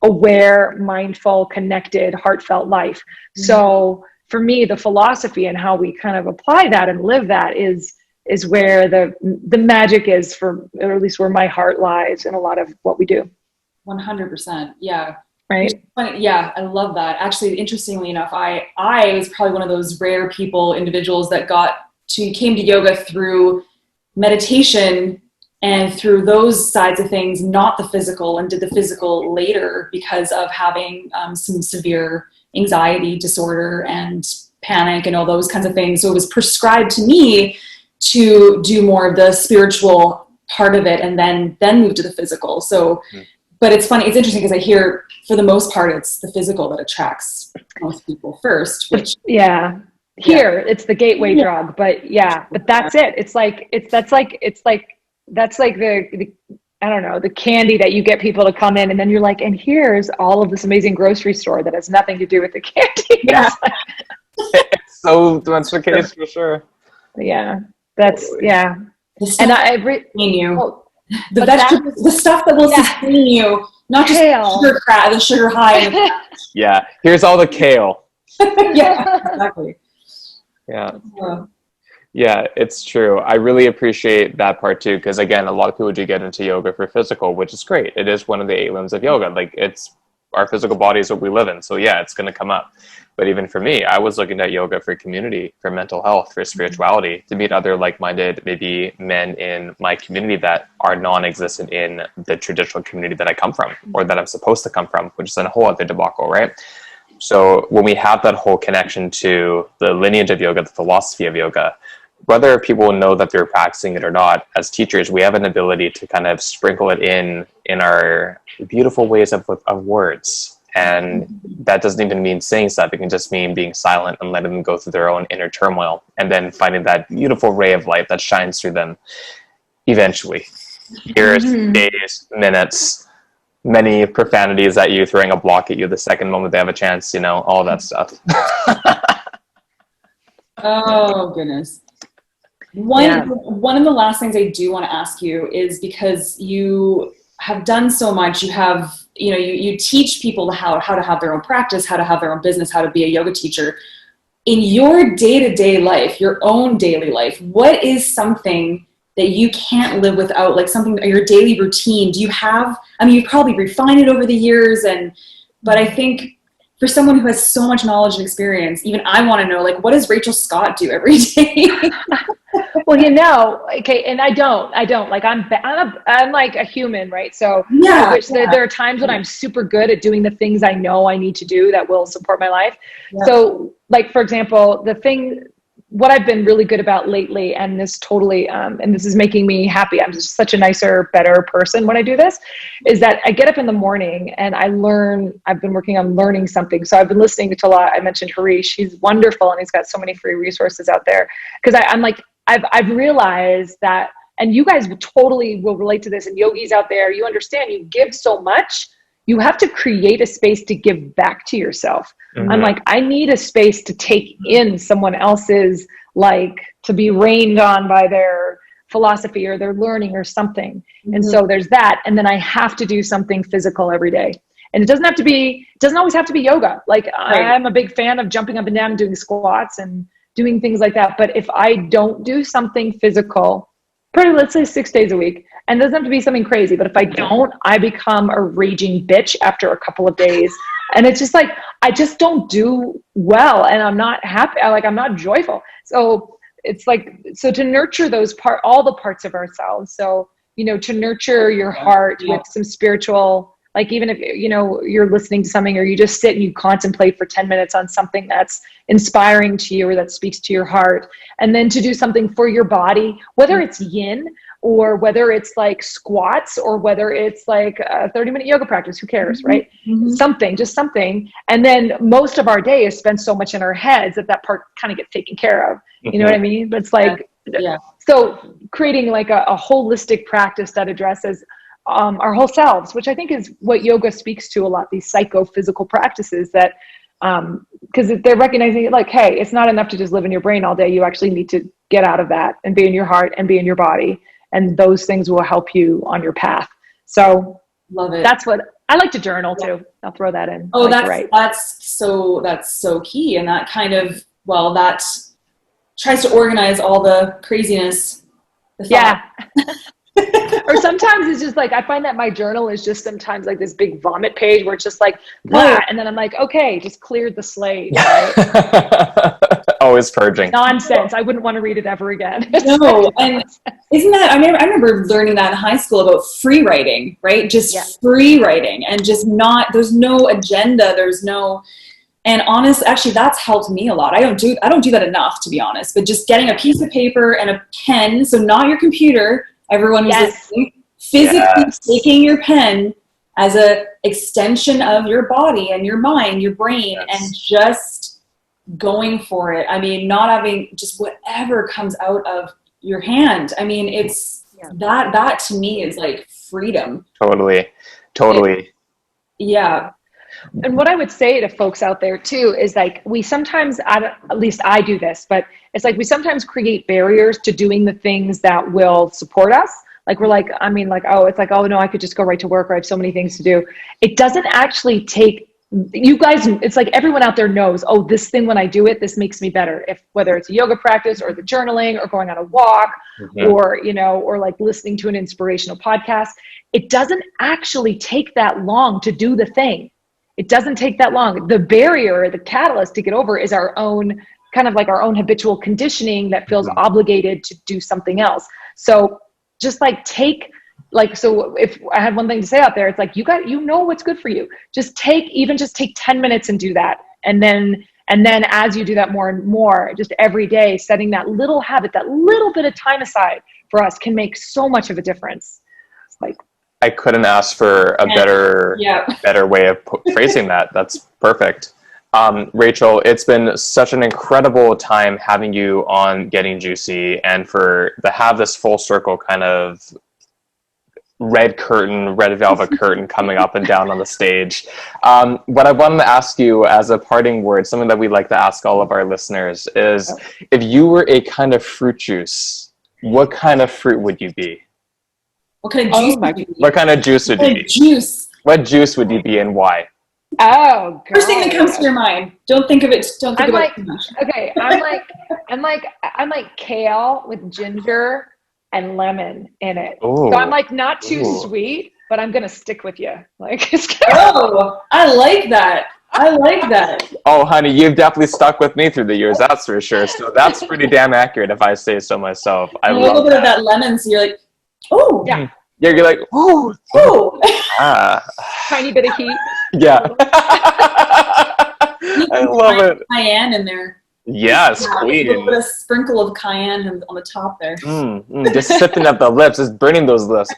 aware, mindful, connected, heartfelt life. Mm-hmm. So for me, the philosophy and how we kind of apply that and live that is where the magic is, or at least where my heart lies in a lot of what we do. 100%. Yeah. Right. Yeah. I love that. Actually, interestingly enough, I was probably one of those rare individuals that came to yoga through meditation and through those sides of things, not the physical, and did the physical later because of having some severe anxiety disorder and panic and all those kinds of things. So it was prescribed to me to do more of the spiritual part of it, and then move to the physical. So but it's funny. It's interesting because I hear for the most part, it's the physical that attracts most people first, which here it's the gateway drug, but that's it. That's like the I don't know, the candy that you get people to come in, and then you're like, and here's all of this amazing grocery store that has nothing to do with the candy. Yeah. It's so that's the case for sure. Yeah, that's the stuff and the vegetables, the stuff that will sustain you, not just the sugar high. Yeah, here's all the kale. Yeah, exactly. Yeah. Yeah, it's true. I really appreciate that part too, because again, a lot of people do get into yoga for physical, which is great. It is one of the 8 limbs of yoga. Like, it's our physical body is what we live in. So yeah, it's going to come up. But even for me, I was looking at yoga for community, for mental health, for spirituality, to meet other like-minded, maybe men in my community that are non-existent in the traditional community that I come from, or that I'm supposed to come from, which is a whole other debacle, right? So when we have that whole connection to the lineage of yoga, the philosophy of yoga, whether people know that they're practicing it or not, as teachers, we have an ability to kind of sprinkle it in our beautiful ways of words. And that doesn't even mean saying stuff. It can just mean being silent and letting them go through their own inner turmoil, and then finding that beautiful ray of light that shines through them eventually. Years, days, minutes, many profanities at you, throwing a block at you the second moment they have a chance, all that stuff. Oh, goodness. One of the last things I do want to ask you is, because you have done so much, you teach people how to have their own practice, how to have their own business, how to be a yoga teacher. In your day-to-day life, your own daily life, what is something that you can't live without, like something, your daily routine? Do you have, you've probably refined it over the years, but I think for someone who has so much knowledge and experience, even I want to know, like, what does Rachel Scott do every day? Well, okay, and I don't like, I'm like a human, right? So there are times when I'm super good at doing the things I know I need to do that will support my life. Yeah. So, like, for example, what I've been really good about lately, and this totally, and this is making me happy, I'm just such a nicer, better person when I do this, is that I get up in the morning and I've been working on learning something. So I've been listening to a lot. I mentioned Harish, he's wonderful, and he's got so many free resources out there. Because I'm like, I've realized that, and you guys totally will relate to this, and yogis out there, you understand, you give so much, you have to create a space to give back to yourself. Mm-hmm. I'm like, I need a space to take in someone else's, like, to be rained on by their philosophy or their learning or something. Mm-hmm. And so there's that. And then I have to do something physical every day. And it doesn't always have to be yoga. Like, right. I'm a big fan of jumping up and down and doing squats and doing things like that. But if I don't do something physical, let's say 6 days a week, and it doesn't have to be something crazy, but if I don't, I become a raging bitch after a couple of days. And it's just like, I just don't do well, and I'm not happy. I'm not joyful. So it's like, so to nurture all the parts of ourselves. So, to nurture your heart with some spiritual, like, even if, you're listening to something, or you just sit and you contemplate for 10 minutes on something that's inspiring to you or that speaks to your heart. And then to do something for your body, whether it's yin, or whether it's like squats, or whether it's like a 30-minute yoga practice, who cares, right? Mm-hmm. Just something. And then most of our day is spent so much in our heads that part kind of gets taken care of. Mm-hmm. You know what I mean? But it's like, so creating like a holistic practice that addresses our whole selves, which I think is what yoga speaks to a lot, these psychophysical practices that, because they're recognizing, like, hey, it's not enough to just live in your brain all day. You actually need to get out of that and be in your heart and be in your body. And those things will help you on your path. So love it. That's what I like to journal too. I'll throw that in. Oh, that's so key. And that kind of, that tries to organize all the craziness. Or sometimes it's just like, I find that my journal is just sometimes like this big vomit page where it's just like, blah, and then I'm like, okay, just cleared the slate. Right? Always purging. Nonsense. I wouldn't want to read it ever again. No, and isn't that, I remember learning that in high school about free writing, right? Just free writing, and just there's no agenda, and actually that's helped me a lot. I don't do that enough, to be honest, but just getting a piece of paper and a pen, so not your computer, everyone who's listening, physically taking your pen as a extension of your body and your mind, your brain, and just going for it. I mean, not having just whatever comes out of your hand. I mean, it's that to me is like freedom. Totally. Yeah. And what I would say to folks out there too is like, we sometimes, at least I do this, but it's like we sometimes create barriers to doing the things that will support us. Like we're like, I mean, like, oh, it's like, oh no, I could just go right to work, or I have so many things to do. It doesn't actually take, you guys, it's like everyone out there knows, oh, this thing, when I do it, this makes me better. Whether it's a yoga practice or the journaling or going on a walk, or, you know, or like listening to an inspirational podcast, it doesn't actually take that long to do the thing. It doesn't take that long. The barrier, the catalyst to get over is our own, kind of like our own habitual conditioning that feels obligated to do something else. So just like so if I had one thing to say out there, it's like, you know what's good for you. Just take 10 minutes and do that. And then as you do that more and more, just every day, setting that little habit, that little bit of time aside for us can make so much of a difference. It's like, I couldn't ask for a better way of phrasing that. That's perfect. Rachel, it's been such an incredible time having you on Getting Jewcy, and have this full circle kind of red velvet curtain coming up and down on the stage. What I wanted to ask you as a parting word, something that we like to ask all of our listeners, is if you were a kind of fruit juice, what kind of fruit would you be? What kind of juice would you be? What kind of juice would you be? What juice would you be, and why? Oh, God. First thing that comes to your mind. Don't think about it too much. Okay, I'm like kale with ginger and lemon in it. Ooh. So I'm like not too sweet, but I'm gonna stick with you. Like, oh, I like that. Oh, honey, you've definitely stuck with me through the years, that's for sure. So that's pretty damn accurate, if I say so myself. I love a little bit of that lemon, so you're like, oh, yeah. Yeah, you're like, oh, tiny bit of heat. Yeah. I love it. Cayenne in there. Yes, queen. A little bit of sprinkle of cayenne on the top there. Just sipping up the lips, just burning those lips.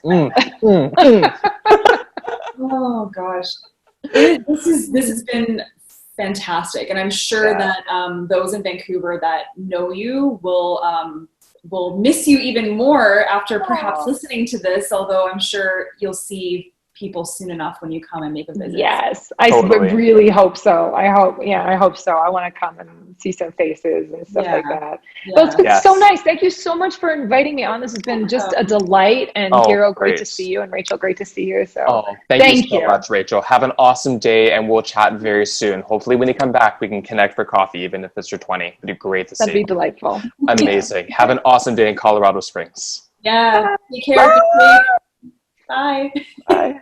Oh gosh, this has been fantastic, and I'm sure that those in Vancouver that know you will miss you even more after perhaps listening to this, although I'm sure you'll see people soon enough when you come and make a visit. Yes, I really hope so. I hope so. I want to come and see some faces and stuff like that. Yeah. But it's been so nice. Thank you so much for inviting me on. This has been just a delight. And Hiiro, great to see you. And Rachel, great to see you. So thank you so much, Rachel. Have an awesome day, and we'll chat very soon. Hopefully when you come back, we can connect for coffee, even if it's your 20. It'd be great to see. That'd be delightful. Amazing. Have an awesome day in Colorado Springs. Yeah. Take care. Bye. Bye.